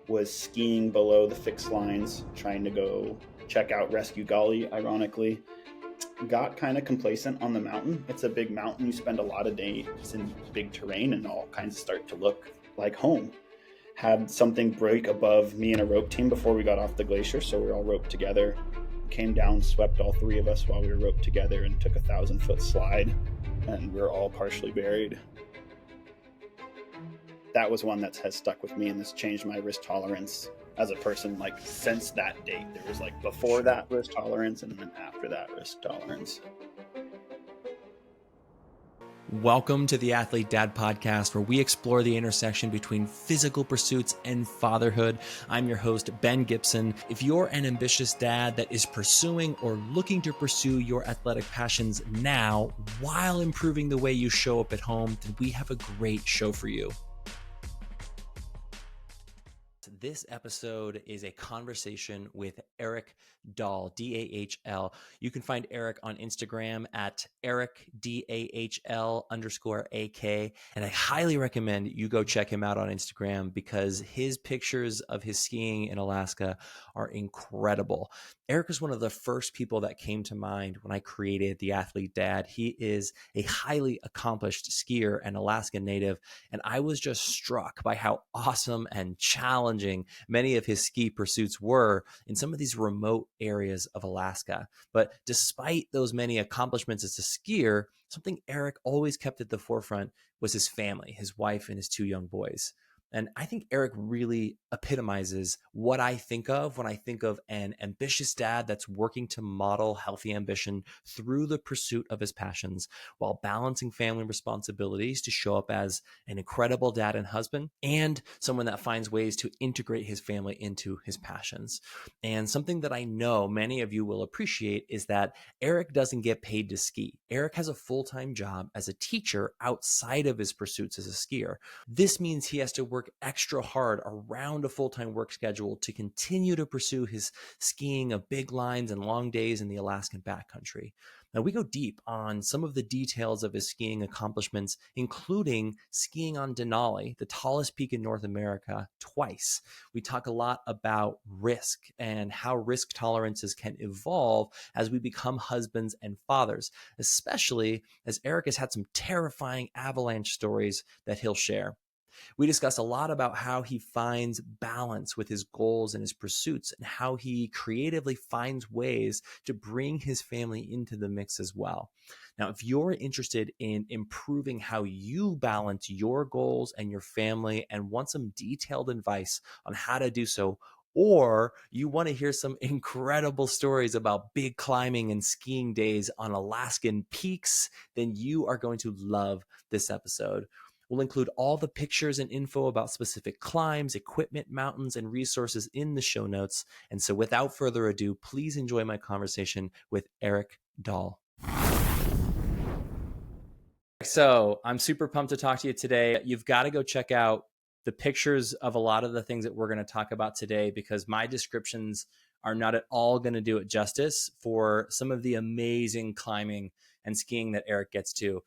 was skiing below the fixed lines, trying to go check out Rescue Gully, ironically. Got kind of complacent on the mountain. It's a big mountain. You spend a lot of days in big terrain and all kinds start to look like home. Had something break above me and a rope team before we got off the glacier, so we were all roped together. Came down, swept all three of us while we were roped together and took a 1,000-foot slide, and we're all partially buried. That was one that has stuck with me, and this changed my risk tolerance as a person. Like, since that date, there was like before that risk tolerance and then after that risk tolerance. Welcome to the Athlete Dad Podcast, where we explore the intersection between physical pursuits and fatherhood. I'm your host, Ben Gibson. If you're an ambitious dad that is pursuing or looking to pursue your athletic passions now while improving the way you show up at home, then we have a great show for you. This episode is a conversation with Eric Dahl, Dahl. You can find Eric on Instagram at EricDahl_AK. And I highly recommend you go check him out on Instagram because his pictures of his skiing in Alaska are incredible. Eric is one of the first people that came to mind when I created The Athlete Dad. He is a highly accomplished skier and Alaskan native, and I was just struck by how awesome and challenging many of his ski pursuits were in some of these remote areas of Alaska. But despite those many accomplishments as a skier, something Eric always kept at the forefront was his family, his wife and his two young boys. And I think Eric really epitomizes what I think of when I think of an ambitious dad that's working to model healthy ambition through the pursuit of his passions while balancing family responsibilities to show up as an incredible dad and husband, and someone that finds ways to integrate his family into his passions. And something that I know many of you will appreciate is that Eric doesn't get paid to ski. Eric has a full-time job as a teacher outside of his pursuits as a skier. This means he has to work extra hard around a full-time work schedule to continue to pursue his skiing of big lines and long days in the Alaskan backcountry. Now, we go deep on some of the details of his skiing accomplishments, including skiing on Denali, the tallest peak in North America, twice. We talk a lot about risk and how risk tolerances can evolve as we become husbands and fathers, especially as Eric has had some terrifying avalanche stories that he'll share. We discuss a lot about how he finds balance with his goals and his pursuits and how he creatively finds ways to bring his family into the mix as well. Now, if you're interested in improving how you balance your goals and your family and want some detailed advice on how to do so, or you want to hear some incredible stories about big climbing and skiing days on Alaskan peaks, then you are going to love this episode. We'll include all the pictures and info about specific climbs, equipment, mountains, and resources in the show notes. And so without further ado, please enjoy my conversation with Eric Dahl. So I'm super pumped to talk to you today. You've got to go check out the pictures of a lot of the things that we're going to talk about today, because my descriptions are not at all going to do it justice for some of the amazing climbing and skiing that Eric gets to.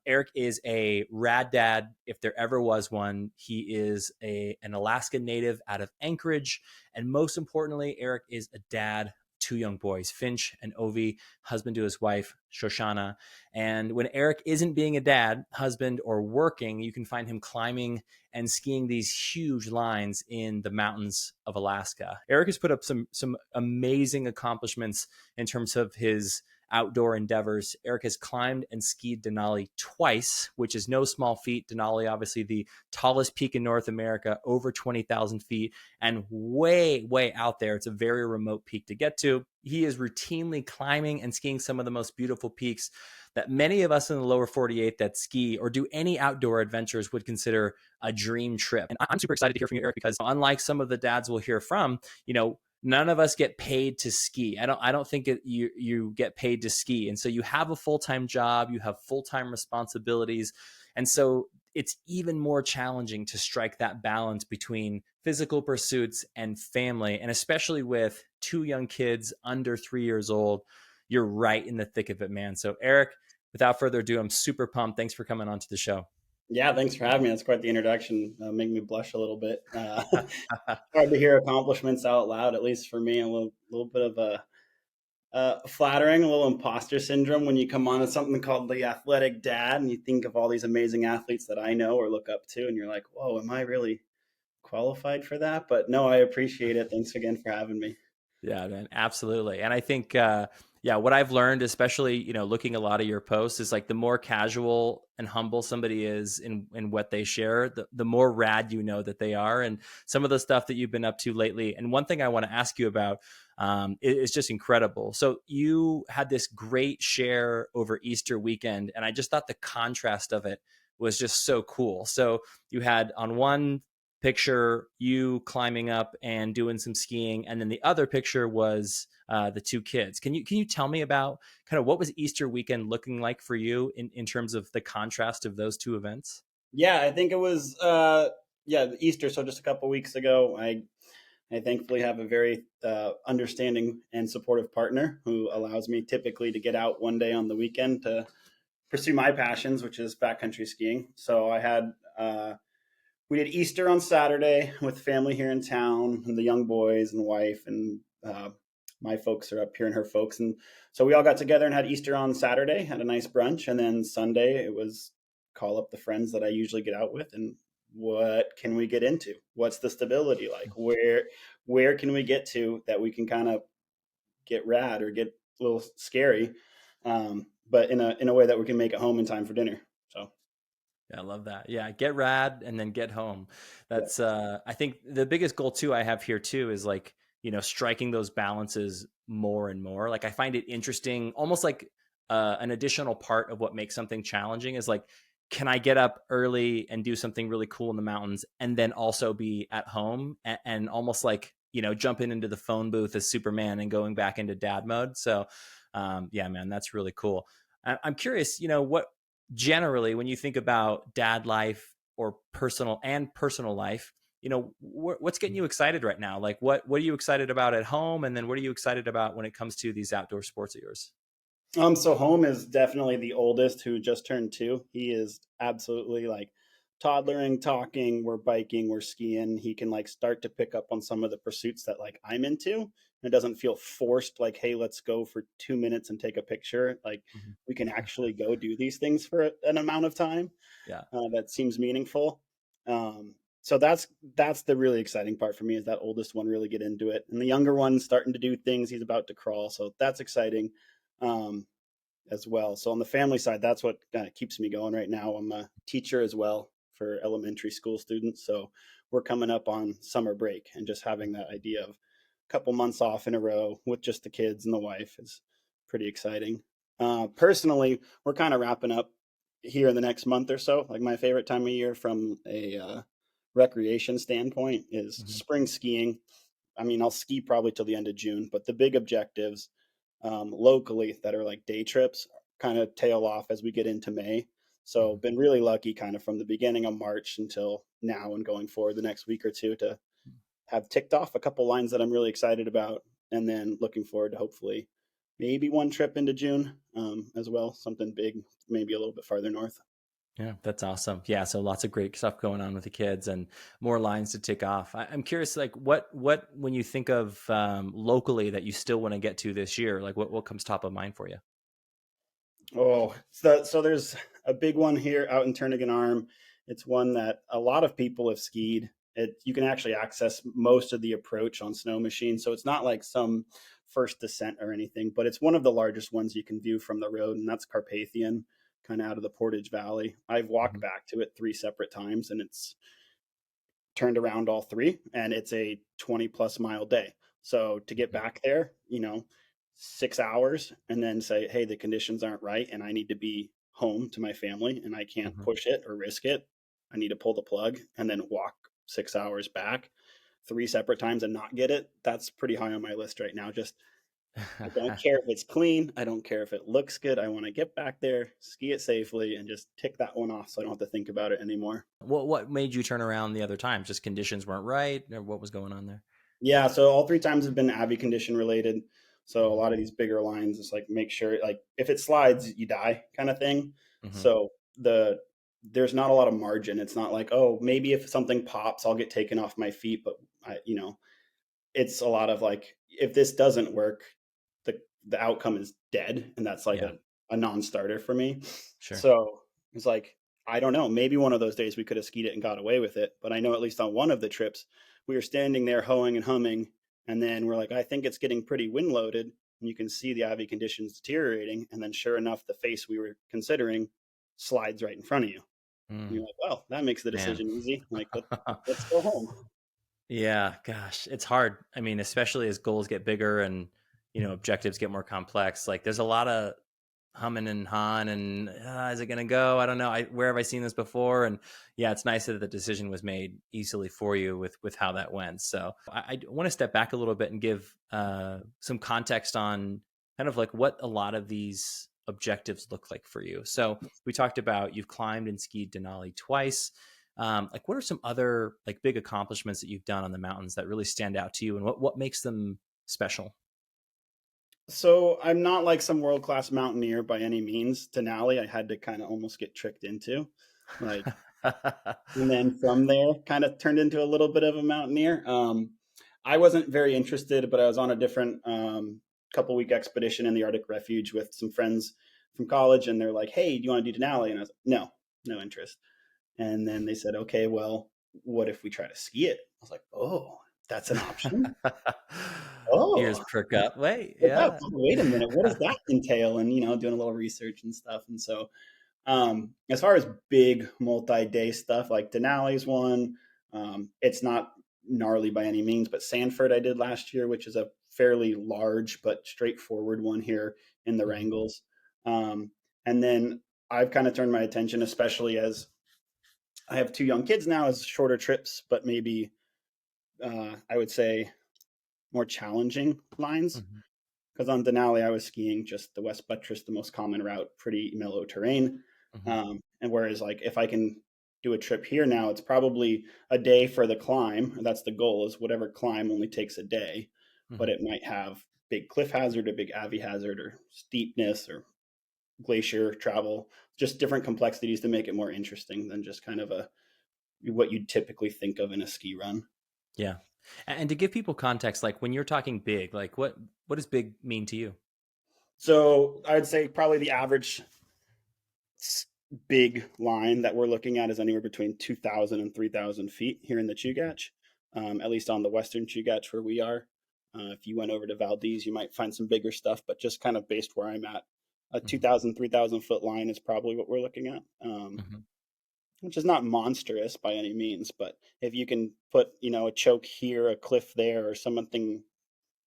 Eric is a rad dad, if there ever was one. He is an Alaskan native out of Anchorage. And most importantly, Eric is a dad, two young boys, Finch and Ovi, husband to his wife, Shoshana. And when Eric isn't being a dad, husband, or working, you can find him climbing and skiing these huge lines in the mountains of Alaska. Eric has put up some amazing accomplishments in terms of his outdoor endeavors. Eric has climbed and skied Denali twice, which is no small feat. Denali, obviously the tallest peak in North America, over 20,000 feet, and way, way out there. It's a very remote peak to get to. He is routinely climbing and skiing some of the most beautiful peaks that many of us in the lower 48 that ski or do any outdoor adventures would consider a dream trip. And I'm super excited to hear from you, Eric, because unlike some of the dads we'll hear from, none of us get paid to ski. I don't think you get paid to ski. And so you have a full-time job, you have full-time responsibilities. And so it's even more challenging to strike that balance between physical pursuits and family. And especially with two young kids under 3 years old, you're right in the thick of it, man. So Eric, without further ado, I'm super pumped. Thanks for coming on to the show. Yeah, thanks for having me. That's quite the introduction. Make me blush a little bit. Hard to hear accomplishments out loud, at least for me. A little bit of a flattering, a little imposter syndrome when you come on to something called the Athletic Dad, and you think of all these amazing athletes that I know or look up to, and you're like, "Whoa, am I really qualified for that?" But no, I appreciate it. Thanks again for having me. Yeah, man, absolutely. And I think, yeah, what I've learned, especially, looking a lot of your posts, is like the more casual and humble somebody is in what they share, the more rad you know that they are. And some of the stuff that you've been up to lately. And one thing I want to ask you about is just incredible. So you had this great share over Easter weekend, and I just thought the contrast of it was just so cool. So you had on one picture you climbing up and doing some skiing, and then the other picture was the two kids. Can you tell me about kind of what was Easter weekend looking like for you in terms of the contrast of those two events? Yeah, I think it was Easter. So just a couple weeks ago, I thankfully have a very understanding and supportive partner who allows me typically to get out one day on the weekend to pursue my passions, which is backcountry skiing. So I had we did Easter on Saturday with family here in town and the young boys and wife and my folks are up here and her folks, and so we all got together and had Easter on Saturday, had a nice brunch, and then Sunday it was call up the friends that I usually get out with and what can we get into? What's the stability like? Where can we get to that we can kind of get rad or get a little scary, but in a way that we can make it home in time for dinner. So Yeah, I love that. Yeah, get rad and then get home. yeah. That's I think the biggest goal too I have here too is like, striking those balances more and more. Like I find it interesting, almost like an additional part of what makes something challenging is like, can I get up early and do something really cool in the mountains and then also be at home and almost like, jumping into the phone booth as Superman and going back into dad mode. So yeah, man, that's really cool. I'm curious, what generally when you think about dad life or personal life, what's getting you excited right now? Like what are you excited about at home, and then what are you excited about when it comes to these outdoor sports of yours? So home is definitely the oldest who just turned 2. He is absolutely like toddlering, talking, we're biking, we're skiing. He can like start to pick up on some of the pursuits that like I'm into. It doesn't feel forced like, hey, let's go for 2 minutes and take a picture. Like Mhm. we can actually go do these things for an amount of time Yeah. that seems meaningful. So that's the really exciting part for me is that oldest one really get into it, and the younger one's starting to do things. He's about to crawl, so that's exciting. Um, as well. So on the family side, that's what kind of keeps me going right now. I'm a teacher as well for elementary school students. So we're coming up on summer break, and just having that idea of a couple months off in a row with just the kids and the wife is pretty exciting. Personally, we're kind of wrapping up here in the next month or so. Like my favorite time of year from a recreation standpoint is Mhm. spring skiing. I mean, I'll ski probably till the end of June, but the big objectives locally that are like day trips kind of tail off as we get into May. So Mhm. been really lucky kind of from the beginning of March until now and going forward the next week or two to have ticked off a couple lines that I'm really excited about, and then looking forward to hopefully maybe one trip into June as well, something big, maybe a little bit farther north. Yeah, that's awesome. Yeah, so lots of great stuff going on with the kids and more lines to tick off. I'm curious, like what when you think of locally that you still want to get to this year, like what comes top of mind for you? Oh, so there's a big one here out in Turnagain Arm. It's one that a lot of people have skied. You can actually access most of the approach on snow machines, so it's not like some first descent or anything, but it's one of the largest ones you can view from the road, and that's Carpathian, kind of out of the Portage Valley. I've walked Mhm. back to it 3 separate times, and it's turned around all three, and it's a 20+ mile day. So to get Mhm. back there, 6 hours, and then say, hey, the conditions aren't right, and I need to be home to my family, and I can't Mhm. push it or risk it. I need to pull the plug and then walk 6 hours back 3 separate times and not get it. That's pretty high on my list right now. Just I don't care if it's clean. I don't care if it looks good. I want to get back there, ski it safely, and just tick that one off so I don't have to think about it anymore. What made you turn around the other times? Just conditions weren't right, or what was going on there? Yeah, so all 3 times have been Abbey condition related. So a Mhm. lot of these bigger lines, it's like make sure like if it slides, you die kind of thing. Mhm. So the there's not a lot of margin. It's not like, oh, maybe if something pops, I'll get taken off my feet. But it's a lot of like, if this doesn't work, the the outcome is dead, and that's like Yeah, a non-starter for me. sure. So it's like, I don't know. Maybe one of those days we could have skied it and got away with it. But I know at least on one of the trips, we were standing there hoeing and humming, and then we're like, I think it's getting pretty wind loaded, and you can see the Avi conditions deteriorating. And then sure enough, the face we were considering slides right in front of you. And Mm, you're like, well, that makes the man. decision easy. Like, let's go home. Yeah, gosh, it's hard. I mean, especially as goals get bigger and objectives get more complex. Like, there's a lot of humming and hawing, and is it going to go? I don't know. Where have I seen this before? And yeah, it's nice that the decision was made easily for you with how that went. So I want to step back a little bit and give some context on kind of like what a lot of these objectives look like for you. So we talked about you've climbed and skied Denali twice. Like, what are some other like big accomplishments that you've done on the mountains that really stand out to you, and what makes them special? So I'm not like some world class mountaineer by any means. Denali, I had to kind of almost get tricked into, like, and then from there, kind of turned into a little bit of a mountaineer. I wasn't very interested, but I was on a different couple week expedition in the Arctic Refuge with some friends from college, and they're like, "Hey, do you want to do Denali?" And I was like, "No, no interest." And then they said, "Okay, well, what if we try to ski it?" I was like, "Oh, that's an option." Ears Oh, perk up. Wait, like, oh, yeah. wait a minute, what does that entail? And doing a little research and stuff. And so, as far as big multi-day stuff, like Denali's one, it's not gnarly by any means, but Sanford I did last year, which is a fairly large but straightforward one here in the Mhm, Wrangles. And then I've kind of turned my attention, especially as I have two young kids now, as shorter trips, but maybe I would say more challenging lines. mhm, Because on Denali, I was skiing just the West Buttress, the most common route, pretty mellow terrain. mhm, And whereas, like, if I can do a trip here now, it's probably a day for the climb. That's the goal, is whatever climb only takes a day, but mhm. it might have big cliff hazard, or big Avi hazard, or steepness, or glacier travel, just different complexities to make it more interesting than just kind of a what you'd typically think of in a ski run. Yeah. And to give people context, like when you're talking big, like what does big mean to you? So I'd say probably the average big line that we're looking at is anywhere between 2,000 and 3,000 feet here in the Chugach, at least on the western Chugach where we are. If you went over to Valdez, you might find some bigger stuff, but just kind of based where I'm at, a Mhm, 2,000, 3,000 foot line is probably what we're looking at, mhm, which is not monstrous by any means. But if you can put, a choke here, a cliff there, or something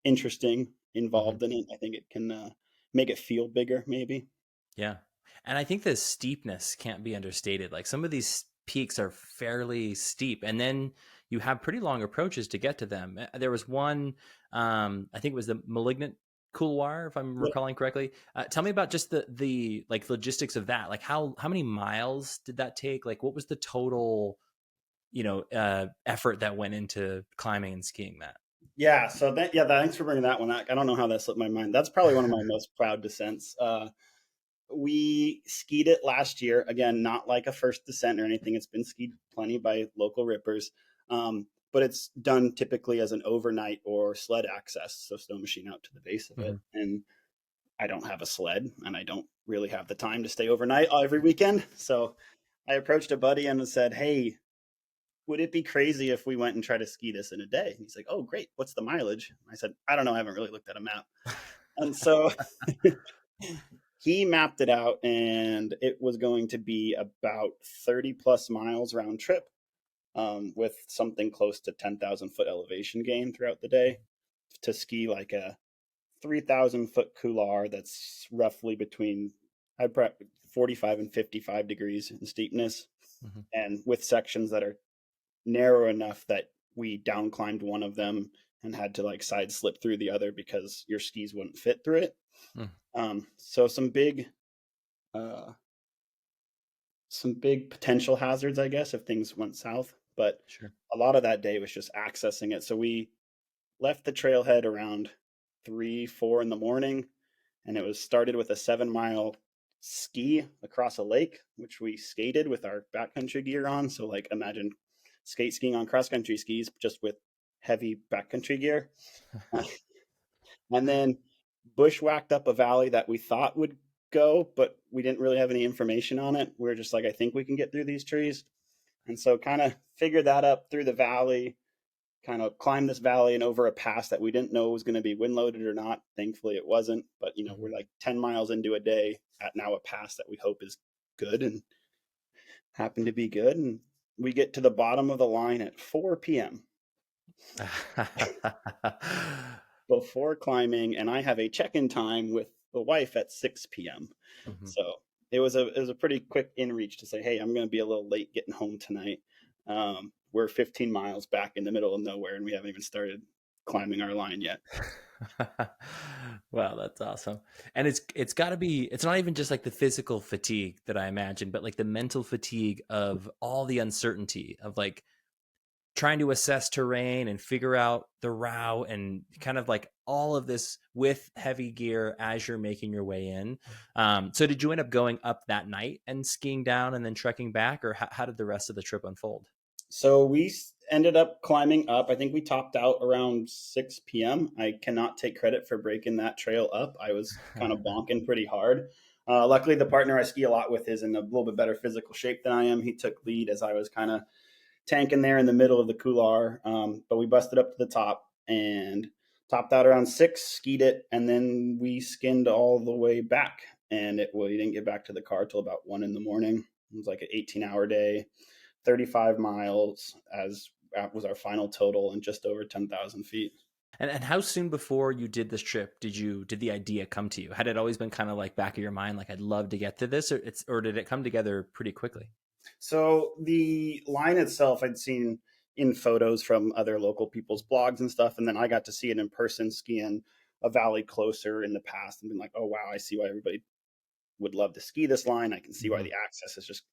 interesting mhm. involved in it, I think it can make it feel bigger, maybe. Yeah. And I think the steepness can't be understated. Like some of these peaks are fairly steep, and then you have pretty long approaches to get to them. There was one, I think it was the Malignant Couloir, if I'm recalling correctly. Tell me about just the like logistics of that. Like how many miles did that take? Like what was the total, effort that went into climbing and skiing that? Yeah, so thanks for bringing that one up. I don't know how that slipped my mind. That's probably one of my most proud descents. We skied it last year. Again, not like a first descent or anything. It's been skied plenty by local rippers, but it's done typically as an overnight or sled access, so snow machine out to the base of it. Mhm. And I don't have a sled, and I don't really have the time to stay overnight every weekend. So I approached a buddy and said, "Hey, would it be crazy if we went and tried to ski this in a day?" And he's like, "Oh, great. What's the mileage?" I said, "I don't know. I haven't really looked at a map." And so he mapped it out, and it was going to be about 30 plus miles round trip, with something close to 10,000 foot elevation gain throughout the day to ski like a 3,000 foot couloir that's roughly between 45 and 55 degrees in steepness, Mhm. and with sections that are narrow enough that we down climbed one of them and had to like side slip through the other because your skis wouldn't fit through it. Mm, So uh, some big potential hazards, I guess, if things went south. But sure. a lot of that day was just accessing it. So we left the trailhead around 3, 4 in the morning, and it was started with a 7 mile ski across a lake, which we skated with our backcountry gear on. So like imagine skate skiing on cross country skis, just with heavy backcountry gear. And then bushwhacked up a valley that we thought would go, but we didn't really have any information on it. We were just like, I think we can get through these trees. And so kind of figured that up through the valley, kind of climbed this valley and over a pass that we didn't know was going to be wind loaded or not. Thankfully it wasn't, but you know, we're like 10 miles into a day at now a pass that we hope is good and happened to be good. And we get to the bottom of the line at 4 p.m. before climbing, and I have a check-in time with the wife at 6 p.m. Mhm. So it was a pretty quick in reach to say, hey, I'm going to be a little late getting home tonight. We're 15 miles back in the middle of nowhere, and we haven't even started climbing our line yet. Wow, that's awesome. And it's got to be, it's not even just like the physical fatigue that I imagine, but like the mental fatigue of all the uncertainty of like trying to assess terrain and figure out the route and kind of like all of this with heavy gear as you're making your way in. So did you end up going up that night and skiing down and then trekking back, or how did the rest of the trip unfold? So we ended up climbing up. I think we topped out around 6 p.m. I cannot take credit for breaking that trail up. I was kind of bonking pretty hard. Luckily, the partner I ski a lot with is in a little bit better physical shape than I am. He took lead as I was kind of tanking there in the middle of the couloir. But we busted up to the top and topped out around 6, skied it, and then we skinned all the way back. And we didn't get back to the car till about 1 in the morning. It was like an 18-hour day, 35 miles as that was our final total, and just over 10,000 feet. And how soon before you did this trip did the idea come to you? Had it always been kind of like back of your mind, like I'd love to get to this, or did it come together pretty quickly? So the line itself I'd seen in photos from other local people's blogs and stuff, and then I got to see it in person skiing a valley closer in the past and been like, oh wow, I see why everybody would love to ski this line. I can see why Mm-hmm. the access is just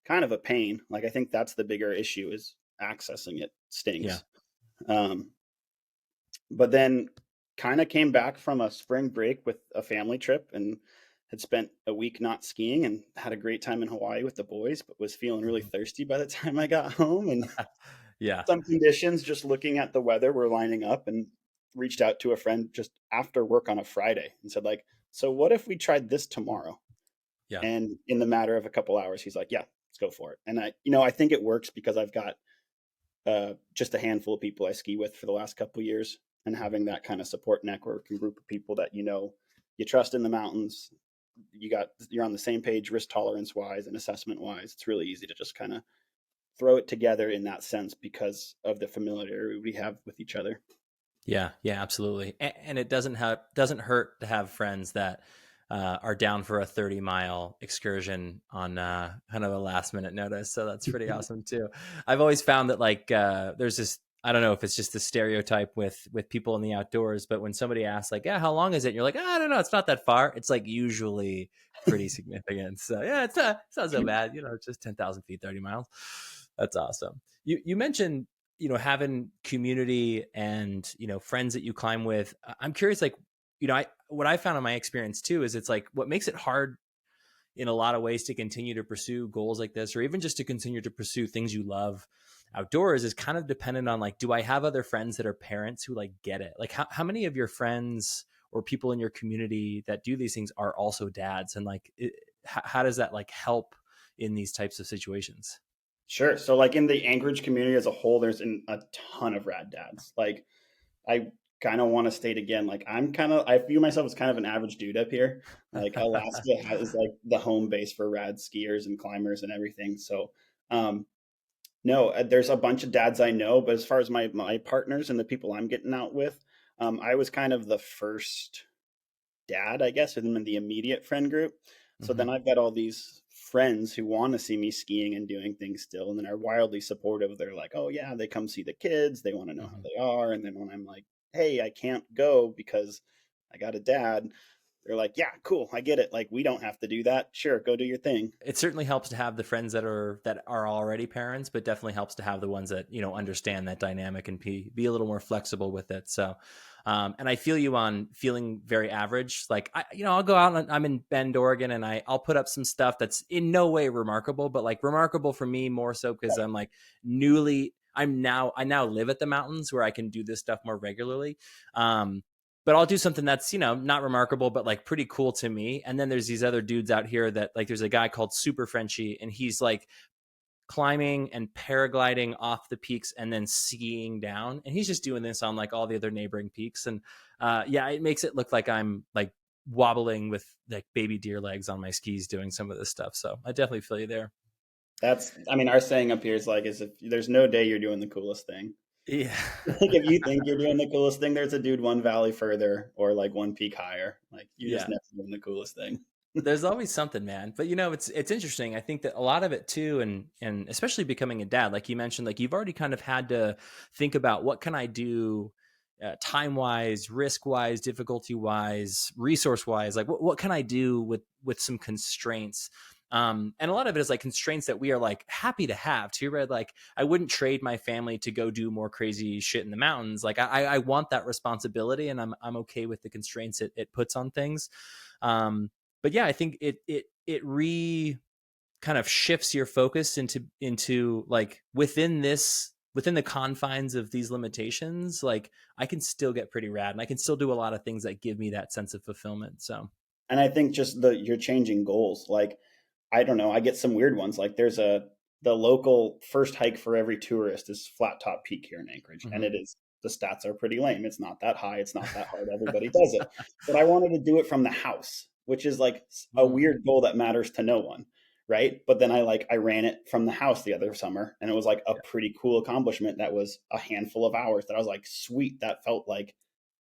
kind of a pain. Like I think that's the bigger issue, is accessing it Yeah. stinks. Um, but then kind of came back from a spring break with a family trip and had spent a week not skiing and had a great time in Hawaii with the boys, but was feeling really Mhm. thirsty by the time I got home. And Yeah. some conditions, just looking at the weather, were lining up, and reached out to a friend just after work on a Friday and said, like, so what if we tried this tomorrow? Yeah. And in the matter of a couple hours, he's like, yeah, let's go for it. And I think it works because I've got just a handful of people I ski with for the last couple of years, and having that kind of support network and group of people that you trust in the mountains. You're on the same page, risk tolerance wise and assessment wise. It's really easy to just kind of throw it together in that sense because of the familiarity we have with each other. Yeah, yeah, absolutely. And it doesn't hurt to have friends that are down for a 30-mile excursion on kind of a last minute notice. So that's pretty awesome too. I've always found that like there's this, I don't know if it's just the stereotype with people in the outdoors, but when somebody asks like, yeah, how long is it? And you're like, I don't know, it's not that far. It's like usually pretty significant. So yeah, it's not so bad. You know, it's just 10,000 feet, 30 miles. That's awesome. You mentioned, having community and, friends that you climb with. I'm curious, like, what I found in my experience too is it's like what makes it hard in a lot of ways to continue to pursue goals like this, or even just to continue to pursue things you love outdoors, is kind of dependent on like, do I have other friends that are parents who like get it? Like how many of your friends or people in your community that do these things are also dads? And like, how does that like help in these types of situations? Sure. So like in the Anchorage community as a whole, there's a ton of rad dads. Like I kind of want to state again, like I view myself as kind of an average dude up here. Like Alaska is like the home base for rad skiers and climbers and everything. So no, there's a bunch of dads I know, but as far as my partners and the people I'm getting out with, I was kind of the first dad, I guess, in the immediate friend group. So Mm-hmm. then I've got all these friends who want to see me skiing and doing things still, and then are wildly supportive. They're like, "Oh yeah," they come see the kids. They want to know how Mm-hmm. they are. And then when I'm like, "Hey, I can't go because I got a dad," they're like, "Yeah, cool, I get it. Like we don't have to do that. Sure, go do your thing." It certainly helps to have the friends that are already parents, but definitely helps to have the ones that understand that dynamic and be a little more flexible with it. So And I feel you on feeling very average. Like I'll go out and I'm in Bend, Oregon, and I'll put up some stuff that's in no way remarkable, but like remarkable for me more so because I'm like I now live at the mountains where I can do this stuff more regularly. But I'll do something that's, not remarkable, but like pretty cool to me. And then there's these other dudes out here that like, there's a guy called Super Frenchie, and he's like climbing and paragliding off the peaks and then skiing down. And he's just doing this on like all the other neighboring peaks. And yeah, it makes it look like I'm like wobbling with like baby deer legs on my skis doing some of this stuff. So I definitely feel you there. Our saying up here is if there's no day you're doing the coolest thing. Yeah. Like if you think you're doing the coolest thing, there's a dude one valley further or like one peak higher. Like you're just Yeah. never doing the coolest thing. There's always something, man. But it's interesting. I think that a lot of it too, and especially becoming a dad, like you mentioned, like you've already kind of had to think about what can I do, time wise, risk wise, difficulty wise, resource wise. Like what can I do with some constraints? And a lot of it is like constraints that we are like happy to have too, right? Like I wouldn't trade my family to go do more crazy shit in the mountains. Like I want that responsibility, and I'm okay with the constraints it puts on things. But yeah, I think it kind of shifts your focus into like within the confines of these limitations. Like I can still get pretty rad, and I can still do a lot of things that give me that sense of fulfillment. So, And I think just you're changing goals. Like I don't know, I get some weird ones. Like the local first hike for every tourist is Flat Top Peak here in Anchorage, and mhm. it is the stats are pretty lame. It's not that high. It's not that hard. Everybody does it. But I wanted to do it from the house, which is like a Mm, weird goal that matters to no one, right? But then I ran it from the house the other summer, and it was like a yeah, pretty cool accomplishment. That was a handful of hours that I was like, sweet. That felt like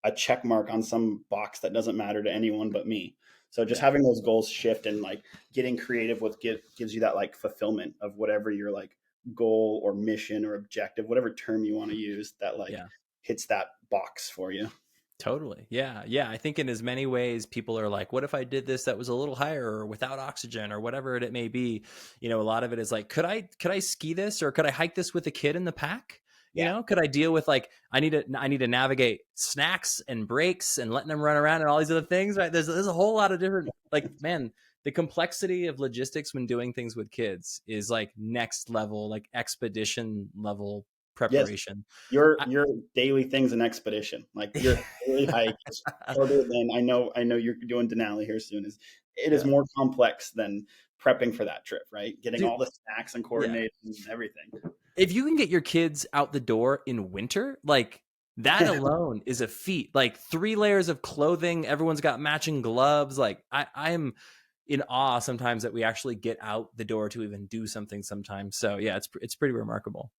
a check mark on some box that doesn't matter to anyone but me. So just yeah, having those goals shift and like getting creative with gives you that like fulfillment of whatever your like goal or mission or objective, whatever term you want to use, that like yeah. hits that box for you. Totally. Yeah. Yeah. I think in as many ways people are like, what if I did this that was a little higher or without oxygen or whatever it may be? A lot of it is like, could I ski this, or could I hike this with a kid in the pack? Yeah. Could I deal with like I need to navigate snacks and breaks and letting them run around and all these other things, right? There's a whole lot of different, like, man, the complexity of logistics when doing things with kids is like next level, like expedition level Yes. preparation. Your daily things an expedition. Like your daily hike is harder than I know you're doing Denali here soon. It is Yeah. more complex than prepping for that trip, right? Getting Dude, all the snacks and yeah. coordinates and everything. If you can get your kids out the door in winter, like that alone is a feat. Like 3 layers of clothing, everyone's got matching gloves. Like I'm in awe sometimes that we actually get out the door to even do something sometimes. So yeah, it's pretty remarkable.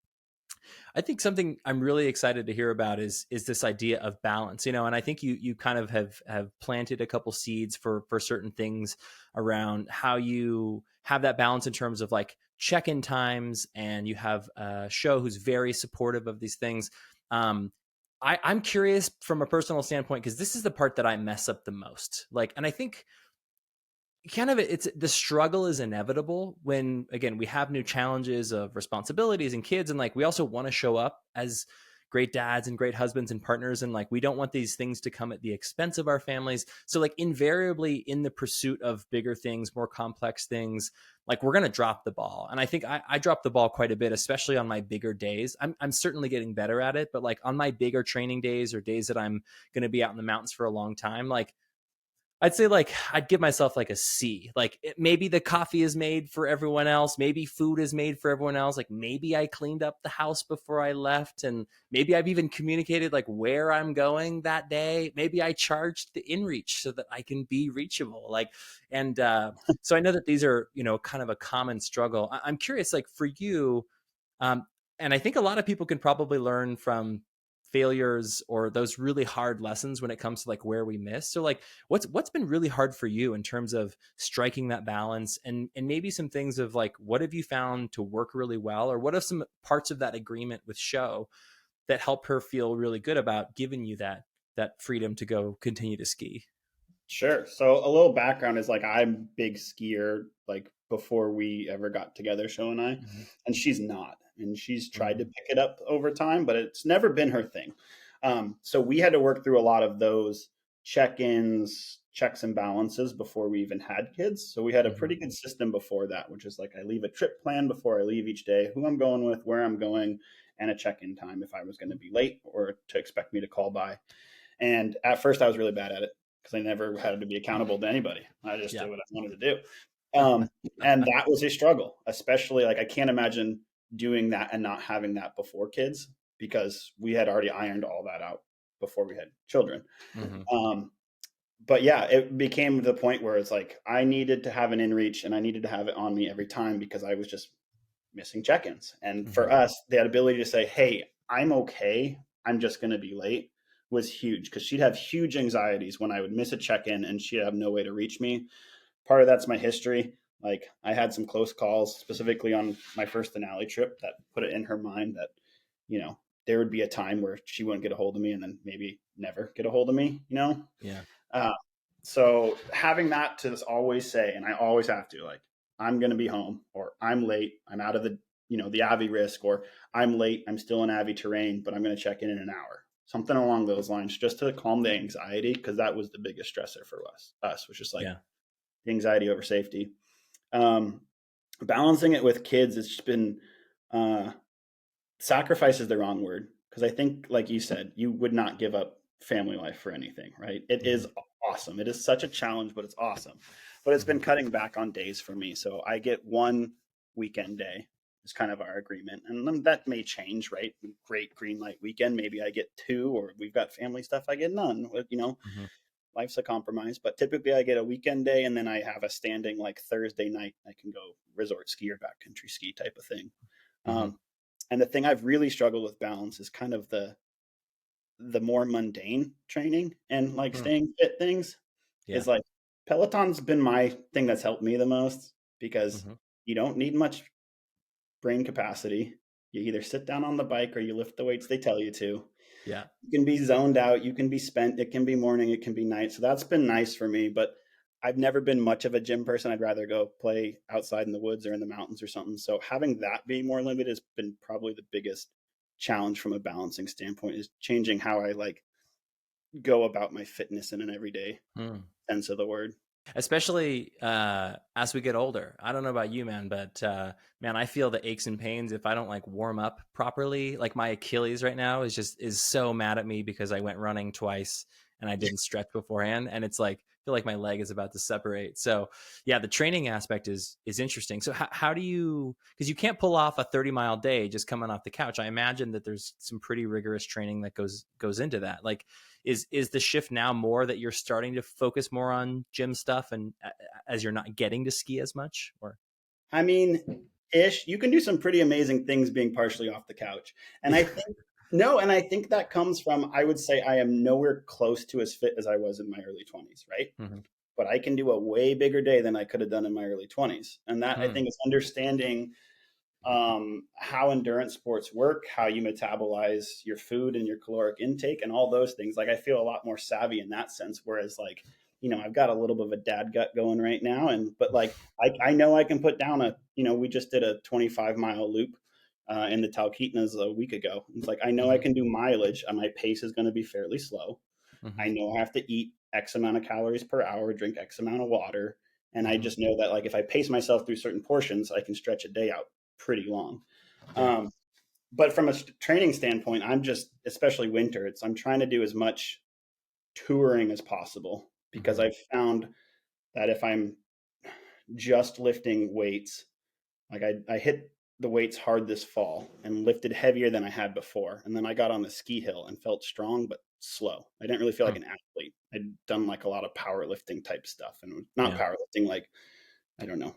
I think something I'm really excited to hear about is this idea of balance, and I think you kind of have planted a couple seeds for certain things around how you have that balance in terms of like check-in times, and you have a show who's very supportive of these things. I'm curious from a personal standpoint, because this is the part that I mess up the most. Like, and I think kind of it's the struggle is inevitable when, again, we have new challenges of responsibilities and kids, and like we also want to show up as great dads and great husbands and partners, and like we don't want these things to come at the expense of our families. So like invariably in the pursuit of bigger things, more complex things, like we're going to drop the ball. And I think I drop the ball quite a bit, especially on my bigger days. I'm certainly getting better at it, but like on my bigger training days or days that I'm going to be out in the mountains for a long time, like I'd say like I'd give myself like a C. Like maybe the coffee is made for everyone else, maybe food is made for everyone else. Like maybe I cleaned up the house before I left, and maybe I've even communicated like where I'm going that day. Maybe I charged the inReach so that I can be reachable. Like, and so I know that these are kind of a common struggle. I'm curious, like for you, um, and I think a lot of people can probably learn from failures or those really hard lessons when it comes to like where we miss. So like what's been really hard for you in terms of striking that balance, and maybe some things of like what have you found to work really well, or what are some parts of that agreement with show that help her feel really good about giving you that freedom to go continue to ski. Sure. So a little background is like I'm a big skier like before we ever got together, Show and I, Mhm. and she's not. And she's tried to Mhm. pick it up over time, but it's never been her thing. So we had to work through a lot of those check-ins, checks and balances before we even had kids. So we had a Mm-hmm. pretty good system before that, which is like I leave a trip plan before I leave each day, who I'm going with, where I'm going, and a check-in time if I was going to be late or to expect me to call by. And at first I was really bad at it because I never had to be accountable to anybody. I just Yeah. did what I wanted to do. And that was a struggle, especially like I can't imagine doing that and not having that before kids because we had already ironed all that out before we had children. Mm-hmm. Um, but yeah, it became the point where it's like I needed to have an in reach and I needed to have it on me every time because I was just missing check ins. And Mm-hmm. for us, the ability to say, hey, I'm okay, I'm just going to be late was huge because she'd have huge anxieties when I would miss a check in and she'd have no way to reach me. Part of that's my history. Like I had some close calls, specifically on my first Denali trip, that put it in her mind that, there would be a time where she wouldn't get a hold of me and then maybe never get a hold of me. Yeah. Uh, so having that to always say, and I always have to, like, I'm going to be home, or I'm late, I'm out of the Avi risk, or I'm late, I'm still in Avi terrain, but I'm going to check in an hour. Something along those lines, just to calm the anxiety, because that was the biggest stressor for us, which is like Yeah. the anxiety over safety. Um, Balancing it with kids, it's just been uh, sacrifice is the wrong word because I think, like you said, you would not give up family life for anything, right? It Mm-hmm. is awesome. It is such a challenge, but it's awesome. But it's Mm-hmm. been cutting back on days for me. So I get one weekend day is kind of our agreement. And then that may change, right? Great green light weekend. Maybe I get two, or we've got family stuff. I get none. Mm-hmm. Life's a compromise. But typically I get a weekend day and then I have a standing like Thursday night. I can go resort ski or backcountry ski type of thing. Mm-hmm. Um, and the thing I've really struggled with balance is kind of the more mundane training and like Mm. staying fit things Yeah. is like Peloton's been my thing that's helped me the most because Mm-hmm. you don't need much brain capacity. You either sit down on the bike or you lift the weights they tell you to. Yeah. You can be zoned out, you can be spent, it can be morning, it can be night. So that's been nice for me, but I've never been much of a gym person. I'd rather go play outside in the woods or in the mountains or something. So having that be more limited has been probably the biggest challenge from a balancing standpoint, is changing how I like go about my fitness in an everyday Mm. sense of the word. Especially as we get older. I don't know about you, man, but man, I feel the aches and pains if I don't like warm up properly. Like my Achilles right now is so mad at me because I went running twice and I didn't stretch beforehand, and it's like I feel like my leg is about to separate. So yeah, the training aspect is interesting. So how do you, because you can't pull off a 30-mile day just coming off the couch. I imagine that there's some pretty rigorous training that goes into that. Like is the shift now more that you're starting to focus more on gym stuff and as you're not getting to ski as much, or I mean, ish, you can do some pretty amazing things being partially off the couch. And yeah. I think, no, and I think that comes from, I would say I am nowhere close to as fit as I was in my early 20s, right? Mm-hmm. But I can do a way bigger day than I could have done in my early 20s. And that I Hmm. think is understanding how endurance sports work, how you metabolize your food and your caloric intake, and all those things. Like I feel a lot more savvy in that sense. Whereas like, I've got a little bit of a dad gut going right now, but like I know I can put down we just did a 25-mile loop in the Talkeetnas a week ago. It's like I know I Hmm. can do mileage, and my pace is going to be fairly slow. Hmm. I know I have to eat X amount of calories per hour, drink X amount of water. And I Hmm. just know that like if I pace myself through certain portions, I can stretch a day out pretty long. Yeah. Um, but from a training standpoint, I'm just, especially winter, I'm trying to do as much touring as possible because Hmm. I've found that if I'm just lifting weights, like I hit the weights hard this fall and lifted heavier than I had before. And then I got on the ski hill and felt strong, but slow. I didn't really feel like Hmm. an athlete. I'd done like a lot of powerlifting type stuff, and not Yeah. powerlifting, like, I don't know,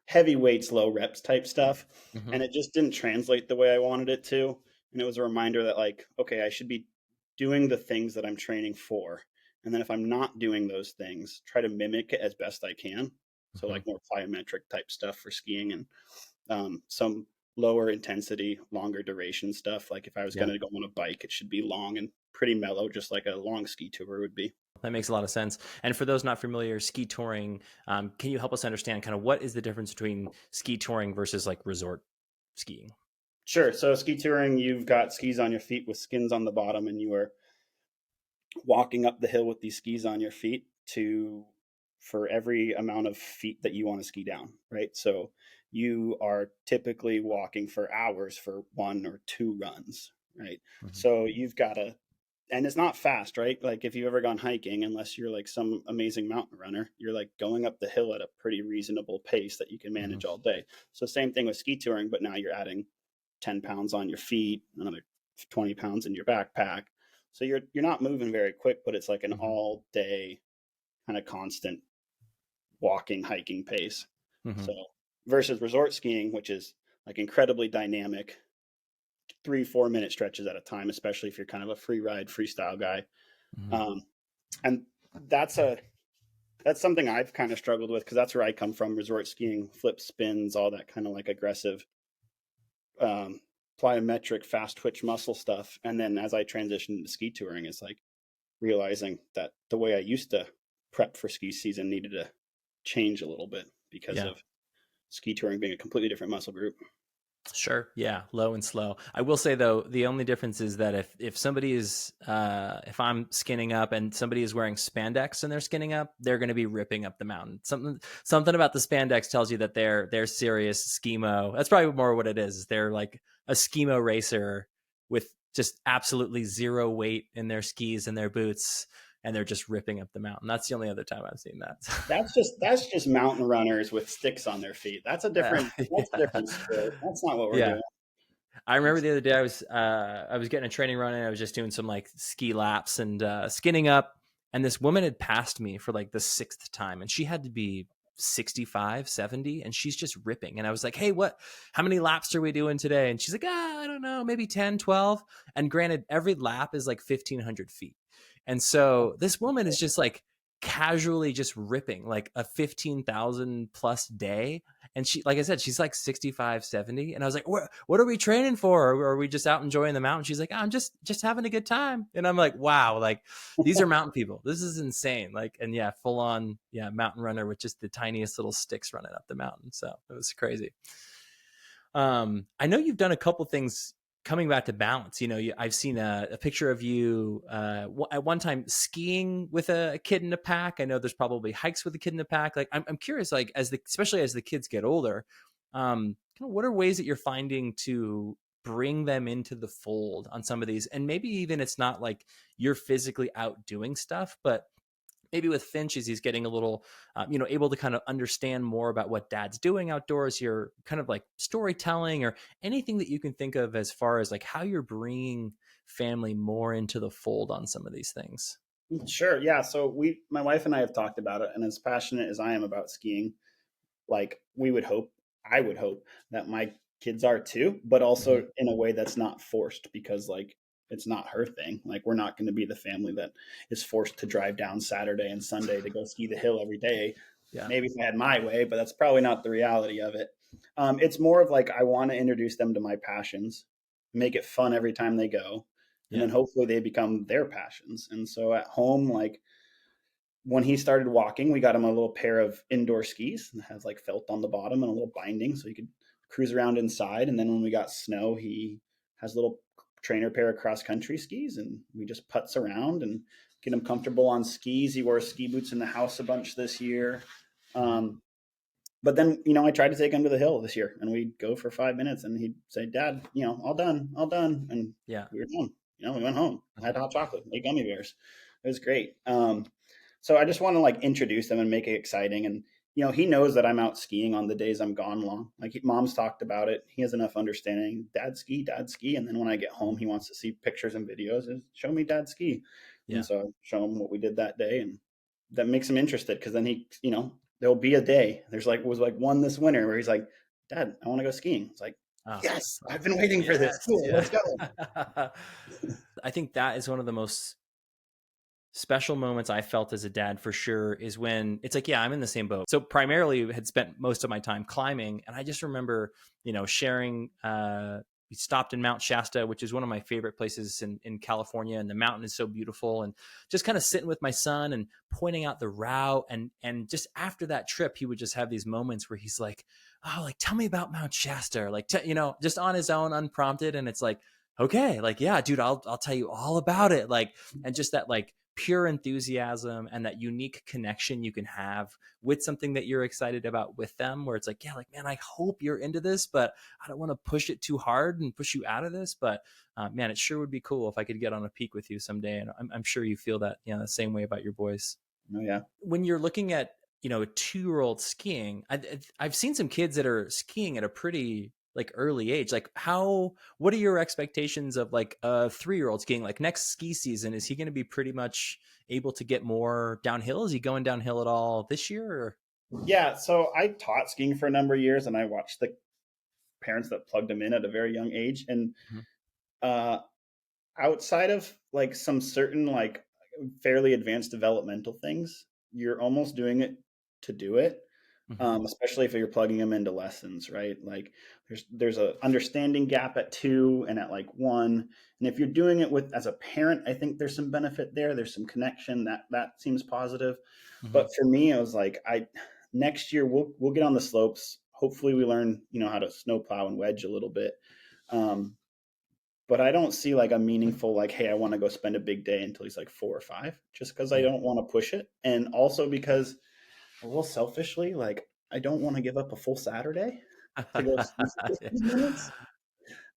heavy weights, low reps type stuff. Hmm. And it just didn't translate the way I wanted it to. And it was a reminder that, like, okay, I should be doing the things that I'm training for. And then if I'm not doing those things, try to mimic it as best I can. So, Hmm. like, more plyometric type stuff for skiing, and some lower intensity, longer duration stuff. Like, if I was Yeah. going to go on a bike, it should be long and pretty mellow, just like a long ski tour would be. That makes a lot of sense. And for those not familiar, ski touring, can you help us understand kind of what is the difference between ski touring versus like resort skiing? Sure. So ski touring, you've got skis on your feet with skins on the bottom, and you are walking up the hill with these skis on your feet to for every amount of feet that you want to ski down, right? So you are typically walking for hours for one or two runs, right? Mhm. So you've got to, and it's not fast, right? Like if you've ever gone hiking, unless you're like some amazing mountain runner, you're like going up the hill at a pretty reasonable pace that you can Mhm. manage all day. So same thing with ski touring, but now you're adding 10 pounds on your feet, another 20 pounds in your backpack. So you're not moving very quick, but it's like an Mhm. all day kind of constant walking, hiking pace. So Mhm. versus resort skiing, which is like incredibly dynamic, 3 4 minute stretches at a time, especially if you're kind of a free ride freestyle guy. Mhm. Um, and that's a that's something I've kind of struggled with because that's where I come from. Resort skiing, flip spins, all that kind of like aggressive um, plyometric fast twitch muscle stuff. And then as I transitioned to ski touring, it's like realizing that the way I used to prep for ski season needed to change a little bit because Yeah. of ski touring being a completely different muscle group. Sure. Yeah. Low and slow. I will say though, the only difference is that if somebody is if I'm skinning up and somebody is wearing spandex and they're skinning up, they're going to be ripping up the mountain. Something about the spandex tells you that they're serious schemo. That's probably more what it is. They're like a schemo racer with just absolutely zero weight in their skis and their boots, and they're just ripping up the mountain. That's the only other time I've seen that. That's just mountain runners with sticks on their feet. That's a Yeah. different sport. That's not what we're Yeah. doing. I remember the other day I was getting a training run in. I was just doing some like ski laps and skinning up, and this woman had passed me for like the sixth time, and she had to be 65, 70, and she's just ripping. And I was like, hey, how many laps are we doing today? And she's like, I don't know, maybe 10, 12. And granted, every lap is like 1,500 feet. And so this woman is just like casually just ripping like a 15,000 plus day. And she, like I said, she's like 65, 70. And I was like, what are we training for? Or are we just out enjoying the mountain? She's like, I'm just having a good time. And I'm like, wow, like these are mountain people. This is insane. Like, and yeah, full on, yeah, mountain runner with just the tiniest little sticks running up the mountain. So it was crazy. I know you've done a couple things coming back to balance. I've seen a picture of you at one time skiing with a kid in a pack. I know there's probably hikes with a kid in a pack. Like, I'm curious, like especially as the kids get older, kind of what are ways that you're finding to bring them into the fold on some of these? And maybe even it's not like you're physically out doing stuff, but maybe with Finch, as he's getting a little, able to kind of understand more about what dad's doing outdoors, you're kind of like storytelling or anything that you can think of as far as like how you're bringing family more into the fold on some of these things. Sure, yeah. So my wife and I have talked about it, and as passionate as I am about skiing, like I would hope that my kids are too, but Mm-hmm. also in a way that's not forced because like it's not her thing. Like we're not going to be the family that is forced to drive down Saturday and Sunday to go ski the hill every day. Yeah. Maybe if I had my way, but that's probably not the reality of it. It's more of like I want to introduce them to my passions, make it fun every time they go, and Yeah. then hopefully they become their passions. And so at home, like when he started walking, we got him a little pair of indoor skis that has like felt on the bottom and a little binding so he could cruise around inside. And then when we got snow, he has a little trainer pair of cross country skis and we just putz around and get him comfortable on skis. He wore ski boots in the house a bunch this year. Mm-hmm. Um, but then, I tried to take him to the hill this year and we'd go for 5 minutes and he'd say, Dad, all done, all done. And Yeah. we were done. We went home, Mhm. had hot chocolate, ate gummy bears. It was great. So I just want to like introduce them and make it exciting. And, he knows that I'm out skiing on the days I'm gone long. Like mom's talked about it. He has enough understanding. Dad ski, dad ski. And then when I get home, he wants to see pictures and videos and show me dad ski. And Yeah. so I show him what we did that day. And that makes him interested because then there'll be a day. Was like one this winter where he's like, Dad, I want to go skiing. It's like, Oh, yes, oh, I've been waiting for this. yes. Cool, Yeah. let's go. I think that is one of the most special moments I felt as a dad for sure is when it's like, yeah, I'm in the same boat. So primarily had spent most of my time climbing. And I just remember, sharing, we stopped in Mount Shasta, which is one of my favorite places in California, and the mountain is so beautiful. And just kind of sitting with my son and pointing out the route, and just after that trip, he would just have these moments where he's like, "Oh, like tell me about Mount Shasta," or like just on his own, unprompted, and it's like, okay, like yeah, dude, I'll tell you all about it, like, and just that like pure enthusiasm and that unique connection you can have with something that you're excited about with them, where it's like, yeah, like, man, I hope you're into this, but I don't want to push it too hard and push you out of this. But man, it sure would be cool if I could get on a peak with you someday. And I'm sure you feel that, the same way about your boys. Oh yeah. When you're looking at, a 2-year-old skiing, I've seen some kids that are skiing at a pretty like early age. Like what are your expectations of like a 3-year-old skiing? Like next ski season, is he going to be pretty much able to get more downhill? Is he going downhill at all this year? Or? Yeah, so I taught skiing for a number of years, and I watched the parents that plugged him in at a very young age. And Mhm. uh, outside of like some certain like fairly advanced developmental things, you're almost doing it to do it. Mhm. Especially if you're plugging them into lessons, right? Like there's a understanding gap at 2 and at like 1, and if you're doing it with as a parent, I think there's some benefit there. There's some connection that seems positive. Mhm. But for me, I was like, I next year we'll get on the slopes. Hopefully, we learn how to snowplow and wedge a little bit. Um, but I don't see like a meaningful like, hey, I want to go spend a big day until he's like 4 or 5, just because I Yeah. don't want to push it, and also because a little selfishly, like I don't want to give up a full Saturday to go ski for 15 minutes.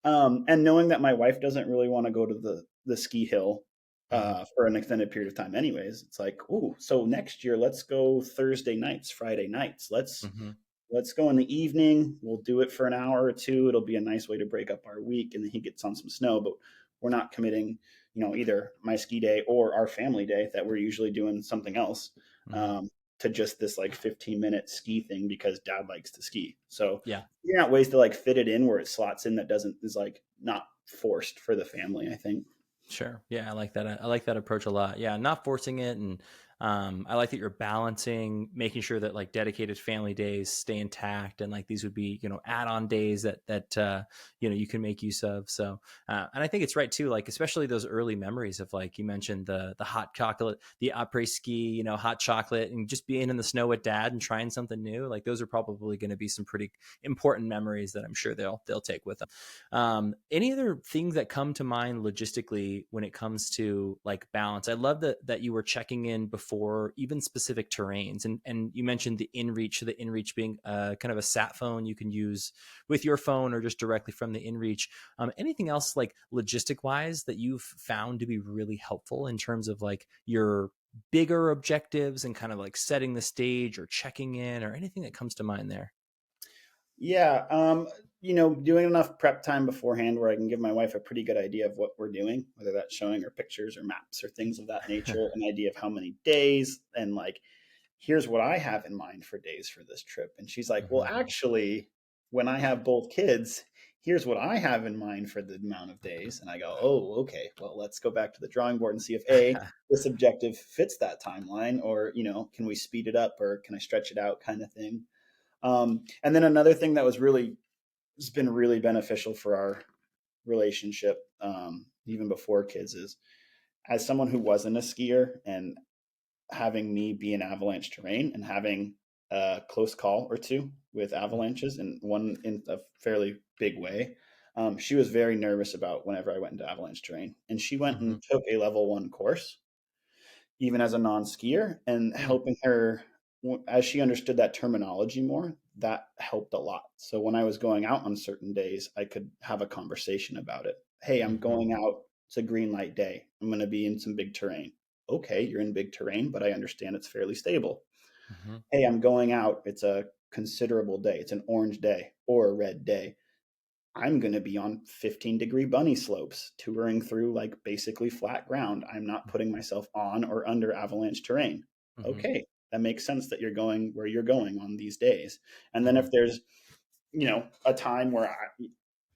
And knowing that my wife doesn't really want to go to the ski hill Mhm. for an extended period of time, anyways, it's like, oh, so next year let's go Thursday nights, Friday nights. Mhm. Let's go in the evening. We'll do it for an hour or two. It'll be a nice way to break up our week, and then he gets on some snow. But we're not committing, either my ski day or our family day that we're usually doing something else. Mhm. Um, to just this like 15-minute ski thing because dad likes to ski. So Yeah. figuring out ways to like fit it in where it slots in that doesn't is like not forced for the family, I think. Sure. Yeah, I like that. I like that approach a lot. Yeah, not forcing it, and I like that you're balancing, making sure that like dedicated family days stay intact, and like these would be add-on days that you can make use of. So, and I think it's right too. Like especially those early memories of like you mentioned the hot chocolate, the après ski, hot chocolate, and just being in the snow with dad and trying something new. Like those are probably going to be some pretty important memories that I'm sure they'll take with them. Any other things that come to mind logistically when it comes to like balance? I love that you were checking in before even specific terrains, and you mentioned the inReach. So the inReach being kind of a sat phone you can use with your phone or just directly from the inReach. Anything else like logistic wise that you've found to be really helpful in terms of like your bigger objectives and kind of like setting the stage or checking in, or anything that comes to mind there? Yeah, doing enough prep time beforehand where I can give my wife a pretty good idea of what we're doing, whether that's showing her pictures or maps or things of that nature, an idea of how many days, and like, here's what I have in mind for days for this trip. And she's like, well, Mhm. actually, when I have both kids, here's what I have in mind for the amount of days. And I go, oh, okay, well, let's go back to the drawing board and see if this objective fits that timeline, or, can we speed it up or can I stretch it out kind of thing. And then another thing that has been really beneficial for our relationship, even before kids, is as someone who wasn't a skier and having me be in avalanche terrain and having a close call or two with avalanches, and one in a fairly big way. She was very nervous about whenever I went into avalanche terrain, and she went Mhm. and took a level 1 course even as a non-skier, and Mm. helping her as she understood that terminology more, that helped a lot. So when I was going out on certain days, I could have a conversation about it. Hey, I'm Mhm. going out. It's a green light day. I'm going to be in some big terrain. Okay, you're in big terrain, but I understand it's fairly stable. Mhm. Hey, I'm going out. It's a considerable day. It's an orange day or a red day. I'm going to be on 15-degree bunny slopes, touring through like basically flat ground. I'm not putting myself on or under avalanche terrain. Mhm. Okay, that makes sense that you're going where you're going on these days. And then Mhm. if there's, a time where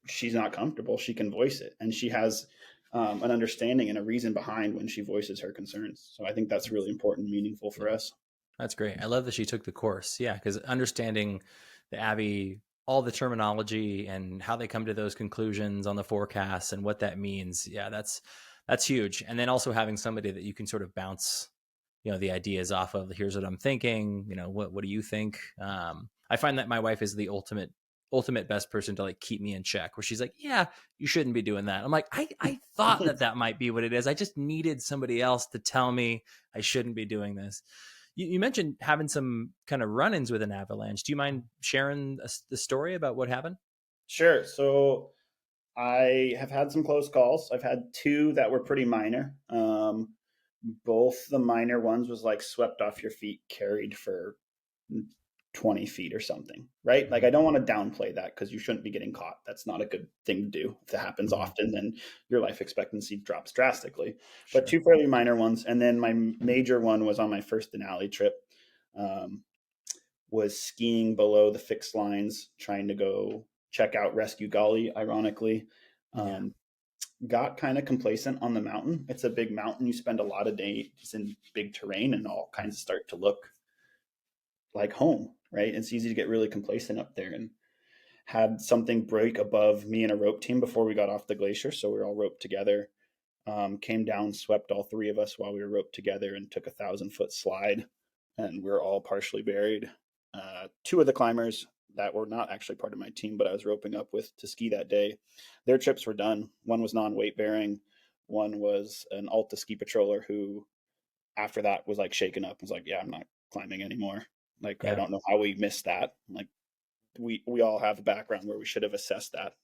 she's not comfortable, she can voice it. And she has an understanding and a reason behind when she voices her concerns. So I think that's really important and meaningful for Yeah. us. That's great. I love that she took the course. Yeah, because understanding the Abby all the terminology and how they come to those conclusions on the forecasts and what that means. Yeah, that's huge. And then also having somebody that you can sort of bounce, the ideas off of. Here's what I'm thinking. What do you think? I find that my wife is the ultimate best person to like keep me in check, where she's like, yeah, you shouldn't be doing that. I'm like, I thought that might be what it is. I just needed somebody else to tell me I shouldn't be doing this. You mentioned having some kind of run-ins with an avalanche. Do you mind sharing the story about what happened? Sure. So I have had some close calls. I've had two that were pretty minor. Both the minor ones was like swept off your feet, carried for 20 feet or something, right? Like, Mm-hmm. I don't want to downplay that because you shouldn't be getting caught. That's not a good thing to do. If that happens Mm-hmm. often, then your life expectancy drops drastically. But Sure. two fairly minor ones. And then my major one was on my first Denali trip. Um, was skiing below the fixed lines, trying to go check out Rescue Gully, ironically. Yeah. Um, got kind of complacent on the mountain. It's a big mountain. You spend a lot of days in big terrain and all kinds of start to look like home, right? It's easy to get really complacent up there, and had something break above me and a rope team before we got off the glacier. So we were all roped together. Came down, swept all three of us while we were roped together, and took 1,000-foot slide. And we are all partially buried. Two of the climbers that were not actually part of my team, but I was roping up with to ski that day, their trips were done. One was non-weight bearing. One was an Alta ski patroller who, after that, was like shaken up. Was like, "Yeah, I'm not climbing anymore." Like, I Yeah. don't know how we missed that. Like, we all have a background where we should have assessed that.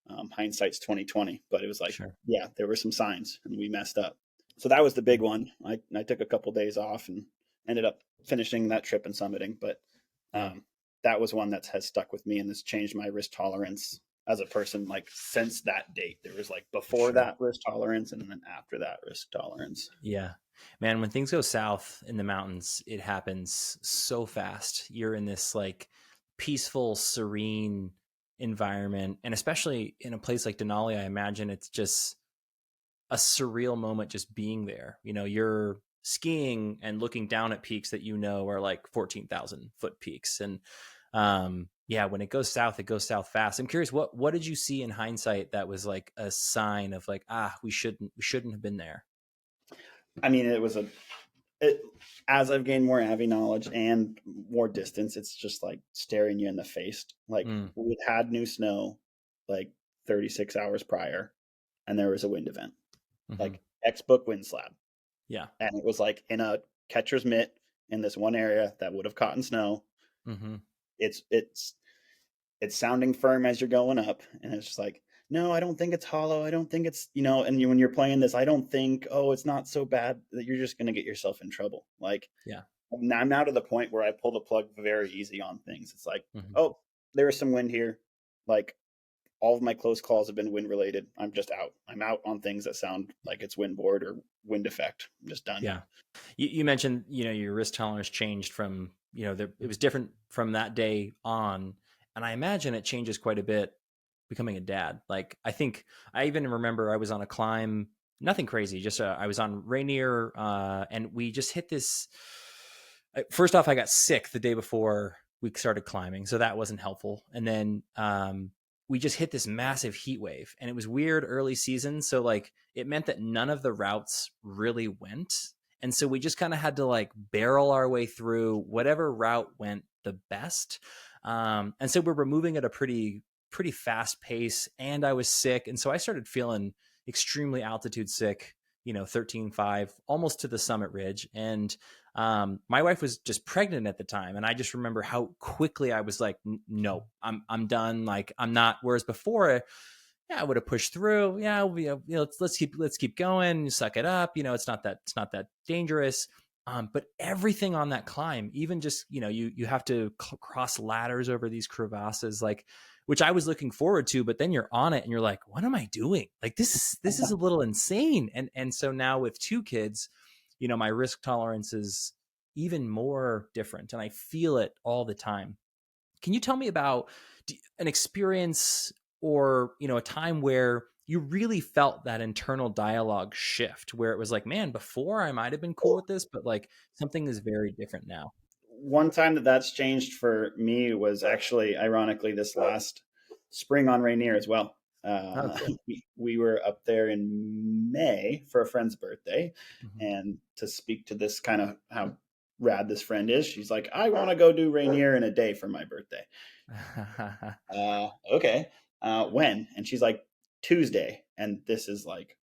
Hindsight's 2020, but it was like, Sure. yeah, there were some signs, and we messed up. So that was the big one. I took a couple days off and ended up finishing that trip and summiting, but Yeah. um, that was one that has stuck with me and has changed my risk tolerance as a person. Like, since that date, there was like before Sure. that risk tolerance and then after that risk tolerance. Yeah. Man, when things go south in the mountains, it happens so fast. You're in this like peaceful, serene environment. And especially in a place like Denali, I imagine it's just a surreal moment just being there. You're skiing and looking down at peaks that are like 14,000-foot peaks. And yeah, when it goes south fast. I'm curious, what did you see in hindsight that was like a sign of like, we shouldn't have been there? I mean, it, as I've gained more Avi knowledge and more distance, it's just like staring you in the face. Like, Mm, we had new snow like 36 hours prior, and there was a wind event, hmm. like X-book wind slab, Yeah. and it was like in a catcher's mitt in this one area that would have caught in snow. Hmm. It's it's it's sounding firm as you're going up, and it's just like, no, I don't think it's hollow. I don't think it's, and when you're playing this, I don't think, oh, it's not so bad, that you're just going to get yourself in trouble. Like, Yeah. I'm now to the point where I pull the plug very easy on things. It's like, Hmm. oh, there is some wind here. Like, all of my close calls have been wind related. I'm just out. I'm out on things that sound like it's windboard or wind effect. I'm just done. Yeah. You mentioned, your risk tolerance changed from, it was different from that day on. And I imagine it changes quite a bit becoming a dad. Like, I think I even remember I was on a climb, nothing crazy, just I was on Rainier, and we just hit this. First off, I got sick the day before we started climbing, so that wasn't helpful. And then we just hit this massive heat wave, and it was weird early season. So like, it meant that none of the routes really went, and so we just kind of had to like barrel our way through whatever route went the best. And so we were moving at a pretty fast pace, and I was sick, and so I started feeling extremely altitude sick. 13.5, almost to the summit ridge, and my wife was just pregnant at the time, and I just remember how quickly I was like, "No, I'm done. Like, I'm not." Whereas before, yeah, I would have pushed through. Yeah, let's keep going. Suck it up. It's not that dangerous. But everything on that climb, even just you have to cross ladders over these crevasses, like, which I was looking forward to. But then you're on it, and you're like, what am I doing? Like, this is a little insane. And so now with two kids, my risk tolerance is even more different, and I feel it all the time. Can you tell me about an experience, or a time where you really felt that internal dialogue shift, where it was like, man, before I might have been cool with this, but like something is very different now? one time that's changed for me was actually, ironically, this last spring on Rainier as well. Oh, cool. We were up there in May for a friend's birthday, Mhm. and to speak to this kind of how rad this friend is, she's like, "I want to go do Rainier in a day for my birthday." Okay. When? And she's like, "Tuesday." And this is like,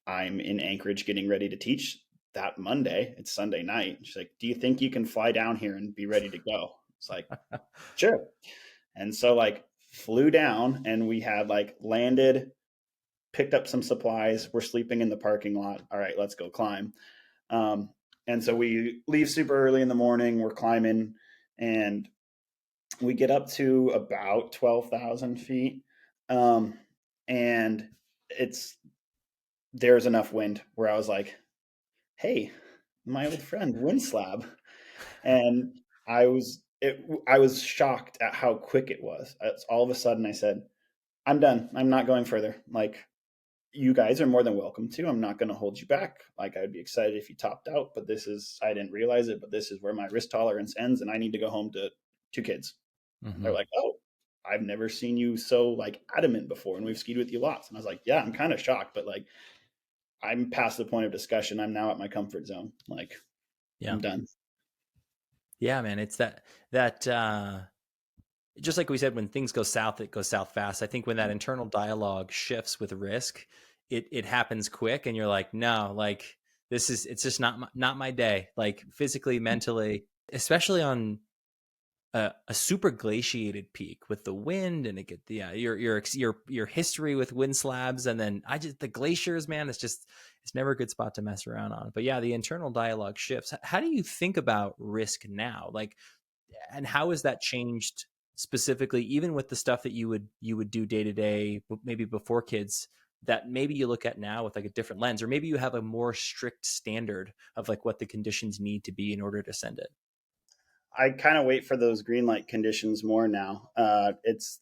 I'm in Anchorage getting ready to teach that Monday. It's Sunday night. She's like, "Do you think you can fly down here and be ready to go?" It's like, "Sure." And so like flew down, and we had like landed, picked up some supplies. We're sleeping in the parking lot. All right, let's go climb. Um, and so we leave super early in the morning. We're climbing, and we get up to about 12,000 feet. Um, and it's there's enough wind where I was like, "Hey, my old friend Winslab," and I was shocked at how quick it was. It's all of a sudden I said, "I'm done. I'm not going further. Like, you guys are more than welcome to. I'm not going to hold you back. Like, I'd be excited if you topped out, but this is I didn't realize it, but this is where my risk tolerance ends, and I need to go home to two kids." And they're Mhm. like, "Oh, I've never seen you so like adamant before, and we've skied with you lots." And I was like, "Yeah, I'm kind of shocked, but like I'm past the point of discussion. I'm now at my comfort zone. Like, Yeah. I'm done." Yeah, man. It's that just like we said, when things go south, it goes south fast. I think when that internal dialogue shifts with risk, it happens quick, and you're like, no, like it's just not my day, like physically, mentally, especially on a super glaciated peak with the wind and it get yeah your history with wind slabs, and then I just the glaciers, man, it's never a good spot to mess around on. But yeah, the internal dialogue shifts. How do you think about risk now, like, and how has that changed specifically, even with the stuff that you would do day to day, maybe before kids, that maybe you look at now with like a different lens, or maybe you have a more strict standard of like what the conditions need to be in order to send it? I kind of wait for those green light conditions more now. It's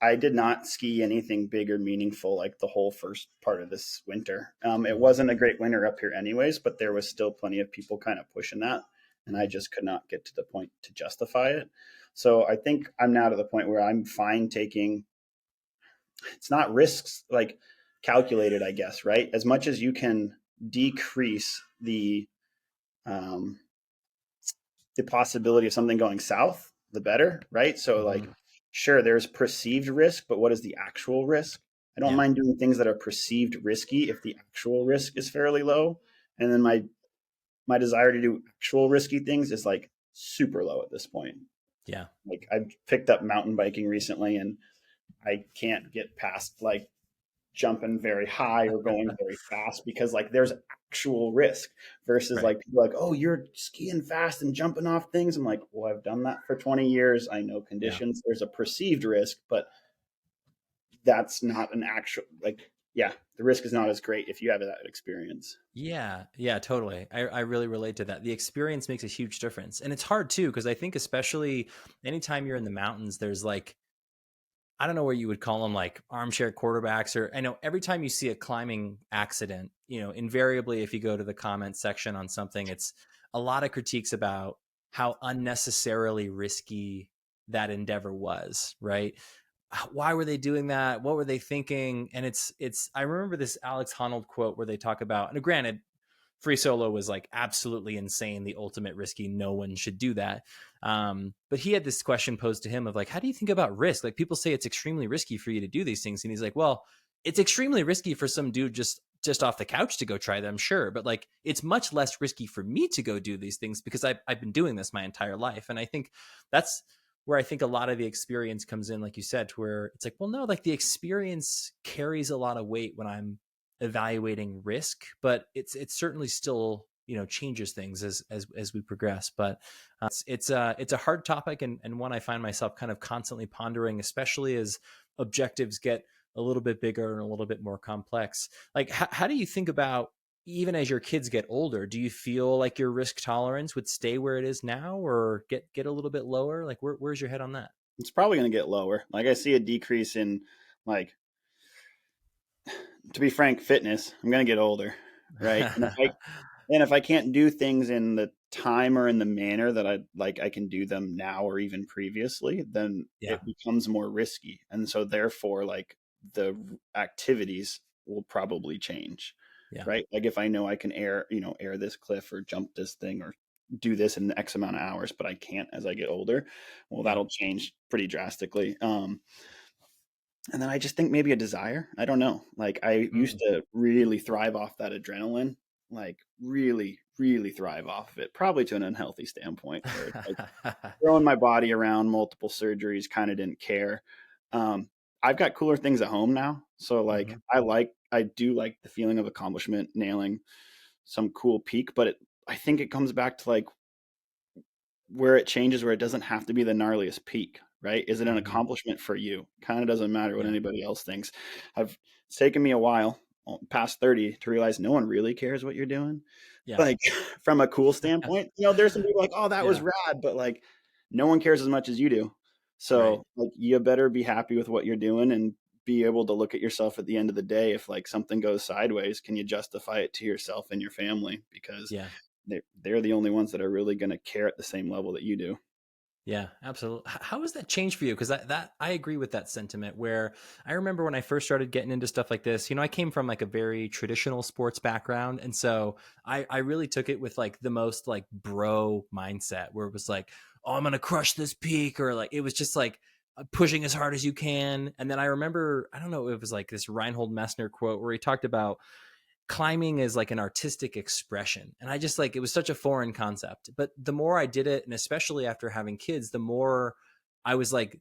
I did not ski anything big or meaningful like the whole first part of this winter. It Mhm. wasn't a great winter up here, anyways, but there was still plenty of people kind of pushing that, and I Mhm. just could not get to the point to justify it. So I think I'm now to the point where I'm fine taking. It's not risks like calculated, I guess, right? As much as you can decrease um, the possibility of something going south, the better, right? So, like, Mhm. sure, there's perceived risk, but what is the actual risk? I don't Yeah. mind doing things that are perceived risky if the actual risk is fairly low. And then my desire to do actual risky things is like super low at this point. Yeah. Like, I've picked up mountain biking recently, and I can't get past like jumping very high or going very fast because like there's actual risk versus Right. like people like, "Oh, you're skiing fast and jumping off things." I'm like, "Well, I've done that for 20 years. I know Yeah. conditions. There's a perceived risk, but that's not an actual like yeah, the risk is not as great if you have that experience." Yeah, yeah, totally. I really relate to that. The experience makes a huge difference. And it's hard too, because I think especially anytime you're in the mountains, there's like, I don't know what you would call them, like armchair quarterbacks, or I know every time you see a climbing accident, invariably if you go to the comment section on something, it's a lot of critiques about how unnecessarily risky that endeavor was, right? Why were they doing that? What were they thinking? And it's I remember this Alex Honnold quote where they talk about, and granted, free solo was like absolutely insane, the ultimate risky, no one should do that. But he had this question posed to him of like, how do you think about risk? Like, people say it's extremely risky for you to do these things, and he's like, well, it's extremely risky for some dude just off the couch to go try them, sure, but like it's much less risky for me to go do these things because I've been doing this my entire life. And I think that's where I think a lot of the experience comes in, like you said, to where it's like, well, no, like the experience carries a lot of weight when I'm evaluating risk, but it's certainly still, changes things as we progress. But it's a hard topic, and one I find myself kind of constantly pondering, especially as objectives get a little bit bigger and a little bit more complex. Like, how do you think about, even as your kids get older, do you feel like your risk tolerance would stay where it is now, or get a little bit lower? Like, where's your head on that? It's probably going to get lower. Like, I see a decrease in like, to be frank, fitness. I'm going to get older, right? And if I can't do things in the time or in the manner that I can do them now or even previously, then Yeah. it becomes more risky. And so therefore like the activities will probably change. Yeah. Right? Like if I know I can air this cliff or jump this thing or do this in X amount of hours, but I can't as I get older, well, Yeah. that'll change pretty drastically. And then I just think maybe a desire. I don't know. Like I used Mm. to really thrive off that adrenaline, like really, really thrive off of it, probably to an unhealthy standpoint where it's like throwing my body around multiple surgeries, kind of didn't care. Um, I've got cooler things at home now. So like Mhm. I do like the feeling of accomplishment, nailing some cool peak, but I think it comes back to like where it changes, where it doesn't have to be the gnarliest peak, right? Is it an Mhm. accomplishment for you? Kind of doesn't matter what Yeah. anybody else thinks. It's taken me a while, past 30, to realize no one really cares what you're doing. Yeah. Like from a cool standpoint, there's some people like, oh, that was Yeah. rad, but like no one cares as much as you do. Right. So like you better be happy with what you're doing and be able to look at yourself at the end of the day. If like something goes sideways, can you justify it to yourself and your family? Because Yeah. they're the only ones that are really going to care at the same level that you do. Yeah, absolutely. How has that changed for you? Because that I agree with that sentiment. Where I remember when I first started getting into stuff like this, I came from like a very traditional sports background, and so I really took it with like the most like bro mindset, where it was like, oh, I'm gonna crush this peak, or like it was just like pushing as hard as you can. And then I remember, I don't know, it was like this Reinhold Messner quote where he talked about climbing is like an artistic expression. And I just like, it was such a foreign concept. But the more I did it, and especially after having kids, the more I was like,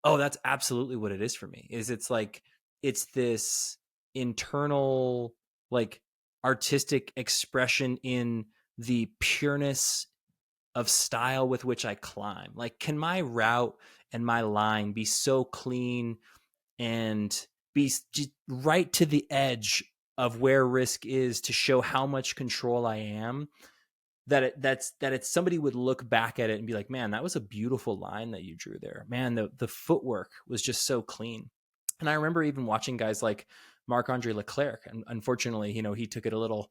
oh, that's absolutely what it is for me. Is it's like, it's this internal, like artistic expression in the pureness of style with which I climb. Like, can my route and my line be so clean and be right to the edge of where risk is to show how much control I am, that it's somebody would look back at it and be like, man, that was a beautiful line that you drew there. Man, the footwork was just so clean. And I remember even watching guys like Marc-Andre Leclerc, and unfortunately, he took it a little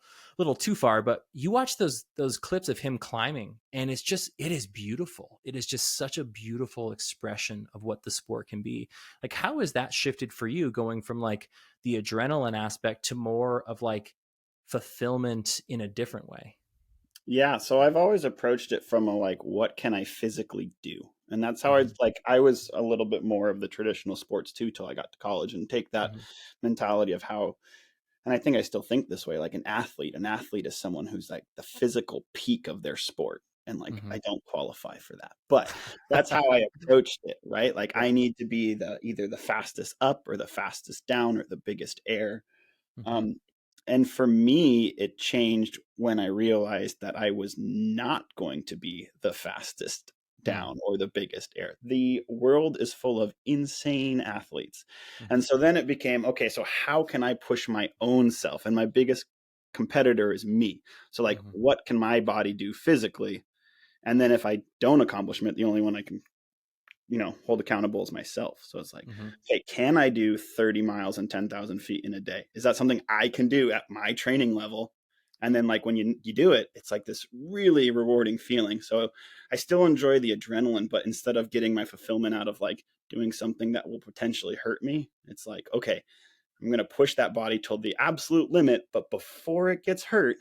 too far. But you watch those clips of him climbing, and it is beautiful. It is just such a beautiful expression of what the sport can be. Like, how has that shifted for you, going from like the adrenaline aspect to more of like fulfillment in a different way? Yeah, so I've always approached it from a like, what can I physically do? And that's how Hmm. I was a little bit more of the traditional sports too till I got to college and take that Hmm. mentality of how, and I think I still think this way, like an athlete is someone who's like the physical peak of their sport. And like Hmm. I don't qualify for that. But that's how I approached it, right? Like Yeah. I need to be the either the fastest up or the fastest down or the biggest air. Hmm. Um, and for me, it changed when I realized that I was not going to be the fastest Mm. down or the biggest air. The world is full of insane athletes. Hmm. And so then it became okay, so how can I push my own self? And my biggest competitor is me. So, like, Hmm. what can my body do physically? And then if I don't accomplish it, the only one I can hold accountable as myself. So it's like, Hmm. hey, can I do 30 miles and 10,000 feet in a day? Is that something I can do at my training level? And then like when you do it, it's like this really rewarding feeling. So I still enjoy the adrenaline, but instead of getting my fulfillment out of like doing something that will potentially hurt me, it's like, okay, I'm going to push that body till the absolute limit, but before it gets hurt,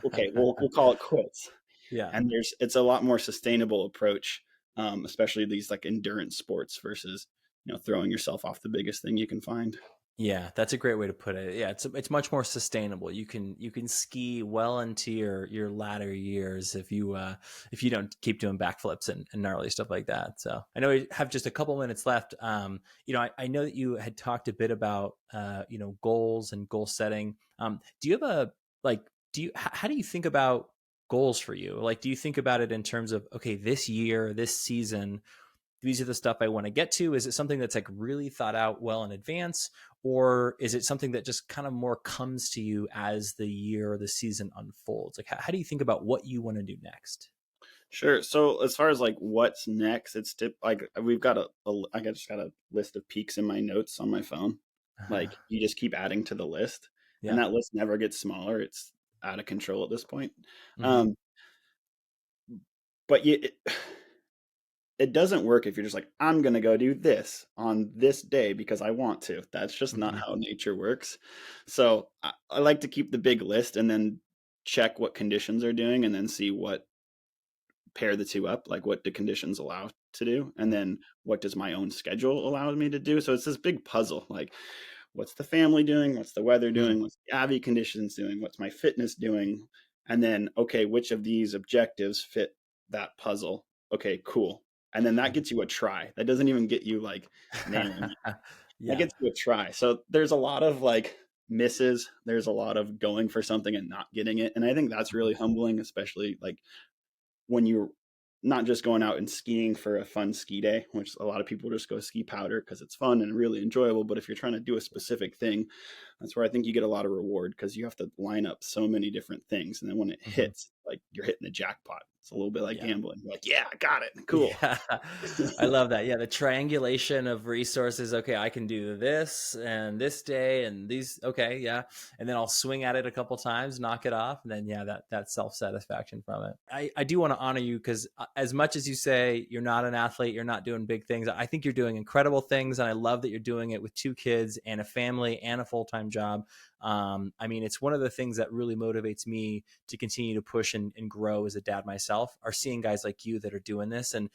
okay, we'll call it quits. Yeah. And it's a lot more sustainable approach, especially these like endurance sports versus throwing yourself off the biggest thing you can find. Yeah, that's a great way to put it. Yeah, it's much more sustainable. You can ski well into your latter years if you don't keep doing backflips and gnarly stuff like that. So I know we have just a couple minutes left. I know that you had talked a bit about goals and goal setting. Do you have a like how do you think about goals for you? Like, do you think about it in terms of, okay, this year, this season, these are the stuff I want to get to? Is it something that's like really thought out well in advance? Or is it something that just kind of more comes to you as the year or the season unfolds? Like, how do you think about what you want to do next? Sure. So as far as like what's next, like we've got I just got a list of peaks in my notes on my phone. Like you just keep adding to the list, and Yeah. that list never gets smaller. It's out of control at this point. Hmm. but it doesn't work if you're just like, I'm going to go do this on this day because I want to. That's just not Hmm. how nature works. So I like to keep the big list and then check what conditions are doing and then see what pair the two up, like what do conditions allow to do, and then what does my own schedule allow me to do. So it's this big puzzle. Like, what's the family doing? What's the weather Hmm. doing? What's the Avi conditions doing? What's my fitness doing? And then, okay, which of these objectives fit that puzzle? Okay, cool. And then that gets you a try. That doesn't even get you like nailing it. That Yeah. gets you a try. So there's a lot of like misses. There's a lot of going for something and not getting it. And I think that's really humbling, especially like when you're not just going out and skiing for a fun ski day, which a lot of people just go ski powder because it's fun and really enjoyable. But if you're trying to do a specific thing, that's where I think you get a lot of reward because you have to line up so many different things. And then when it Hmm. hits, like you're hitting the jackpot. It's a little bit like Yeah. gambling. You're like, yeah, I got it. Cool. Yeah, I love that. Yeah, the triangulation of resources. Okay, I can do this and this day and these. Okay, yeah, and then I'll swing at it a couple times, knock it off, and then yeah, that self satisfaction from it. I do want to honor you because as much as you say you're not an athlete, you're not doing big things. I think you're doing incredible things, and I love that you're doing it with 2 kids and a family and a full time job. I mean, it's one of the things that really motivates me to continue to push and grow as a dad myself, are seeing guys like you that are doing this and,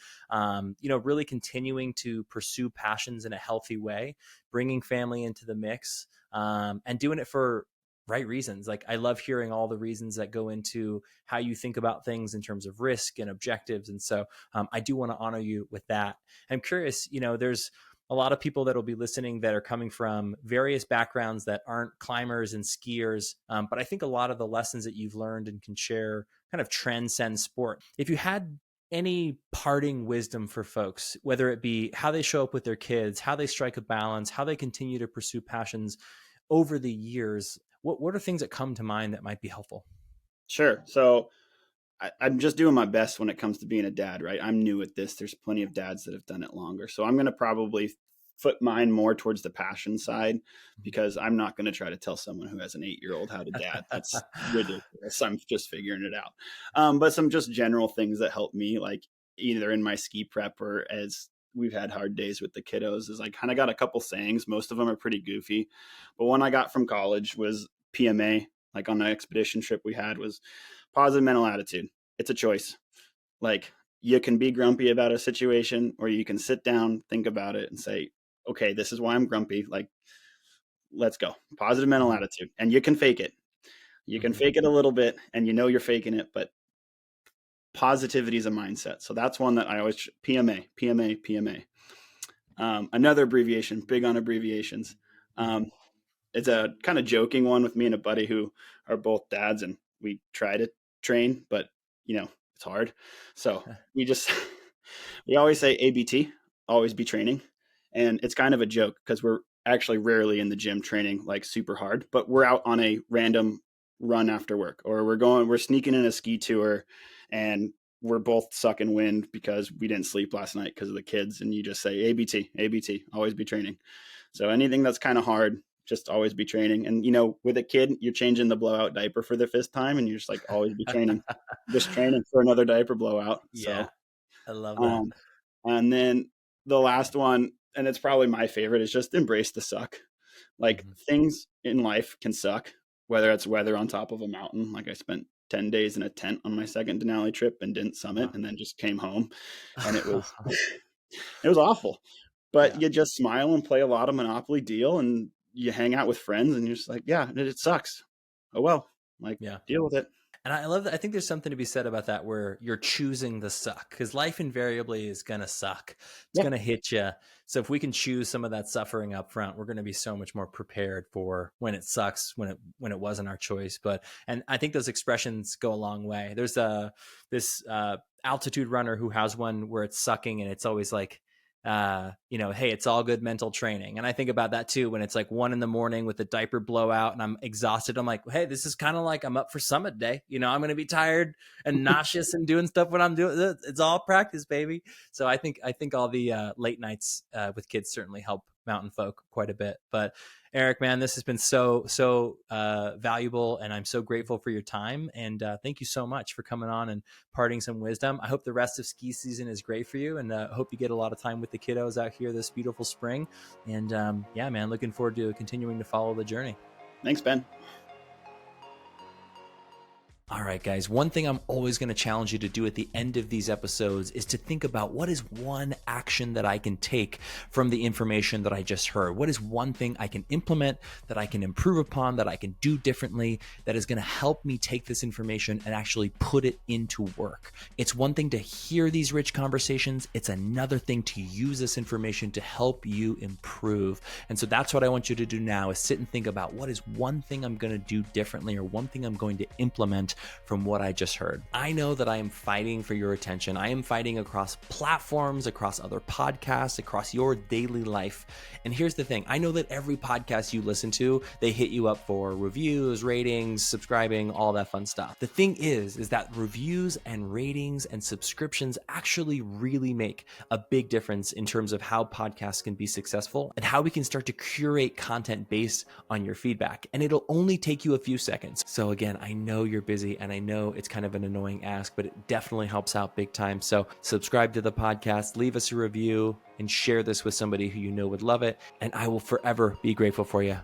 really continuing to pursue passions in a healthy way, bringing family into the mix, and doing it for right reasons. Like, I love hearing all the reasons that go into how you think about things in terms of risk and objectives. And so I do want to honor you with that. I'm curious, there's a lot of people that will be listening that are coming from various backgrounds that aren't climbers and skiers. But I think a lot of the lessons that you've learned and can share kind of transcend sport. If you had any parting wisdom for folks, whether it be how they show up with their kids, how they strike a balance, how they continue to pursue passions over the years, what are things that come to mind that might be helpful? Sure. So I'm just doing my best when it comes to being a dad, right? I'm new at this. There's plenty of dads that have done it longer. So I'm going to probably foot mine more towards the passion side because I'm not going to try to tell someone who has an 8-year-old how to dad. That's ridiculous. I'm just figuring it out. But some just general things that help me, like either in my ski prep or as we've had hard days with the kiddos, is I kind of got a couple sayings. Most of them are pretty goofy. But one I got from college was PMA, like on an expedition trip we had, was positive mental attitude. It's a choice. Like, you can be grumpy about a situation or you can sit down, think about it and say, okay, this is why I'm grumpy. Like, let's go. Positive mental Mhm, attitude. And you can fake it. You can mhm, fake it a little bit and you know you're faking it, but positivity is a mindset. So that's one that I always PMA, PMA, PMA. Another abbreviation, big on abbreviations. mhm. Um, it's a kind of joking one with me and a buddy who are both dads, and we try to train, but it's hard. So we just we always say ABT, always be training, and it's kind of a joke because we're actually rarely in the gym training like super hard, but we're out on a random run after work, or we're sneaking in a ski tour, and we're both sucking wind because we didn't sleep last night because of the kids, and you just say ABT, ABT, always be training. So anything that's kind of hard, just always be training. And with a kid, you're changing the blowout diaper for the 5th time, and you're just like always be training, just training for another diaper blowout. Yeah, So, I love that. um, and then the last one, and it's probably my favorite, is just embrace the suck. Like, Mhm. things in life can suck, whether it's weather on top of a mountain. Like, I spent 10 days in a tent on my second Denali trip and didn't summit, and then just came home, and it was it was awful. But Yeah, you just smile and play a lot of Monopoly Deal, and you hang out with friends, and you're just like, yeah, it sucks. Oh well, like, yeah. deal with it. And I love that. I think there's something to be said about that where you're choosing the suck because life invariably is going to suck. It's Yeah, going to hit you. So if we can choose some of that suffering up front, we're going to be so much more prepared for when it sucks, when it wasn't our choice. And I think those expressions go a long way. There's this altitude runner who has one where it's sucking and it's always like, hey, it's all good mental training. And I think about that too when it's like 1 a.m. with the diaper blowout and I'm exhausted. I'm like, hey, this is kind of like I'm up for summit day. I'm going to be tired and nauseous and doing stuff when I'm doing. It's all practice, baby. So I think all the late nights with kids certainly help mountain folk quite a bit. But Eric, man, this has been so valuable, and I'm so grateful for your time. And thank you so much for coming on and parting some wisdom. I hope the rest of ski season is great for you, and hope you get a lot of time with the kiddos out here this beautiful spring. And yeah, man, looking forward to continuing to follow the journey. Thanks, Ben. All right, guys, one thing I'm always going to challenge you to do at the end of these episodes is to think about what is one action that I can take from the information that I just heard? What is one thing I can implement, that I can improve upon, that I can do differently, that is going to help me take this information and actually put it into work? It's one thing to hear these rich conversations. It's another thing to use this information to help you improve. And so that's what I want you to do now, is sit and think about what is one thing I'm going to do differently, or one thing I'm going to implement from what I just heard. I know that I am fighting for your attention. I am fighting across platforms, across other podcasts, across your daily life. And here's the thing. I know that every podcast you listen to, they hit you up for reviews, ratings, subscribing, all that fun stuff. The thing is that reviews and ratings and subscriptions actually really make a big difference in terms of how podcasts can be successful and how we can start to curate content based on your feedback. And it'll only take you a few seconds. So again, I know you're busy, and I know it's kind of an annoying ask, but it definitely helps out big time. So subscribe to the podcast, leave us a review, and share this with somebody who you know would love it. And I will forever be grateful for you.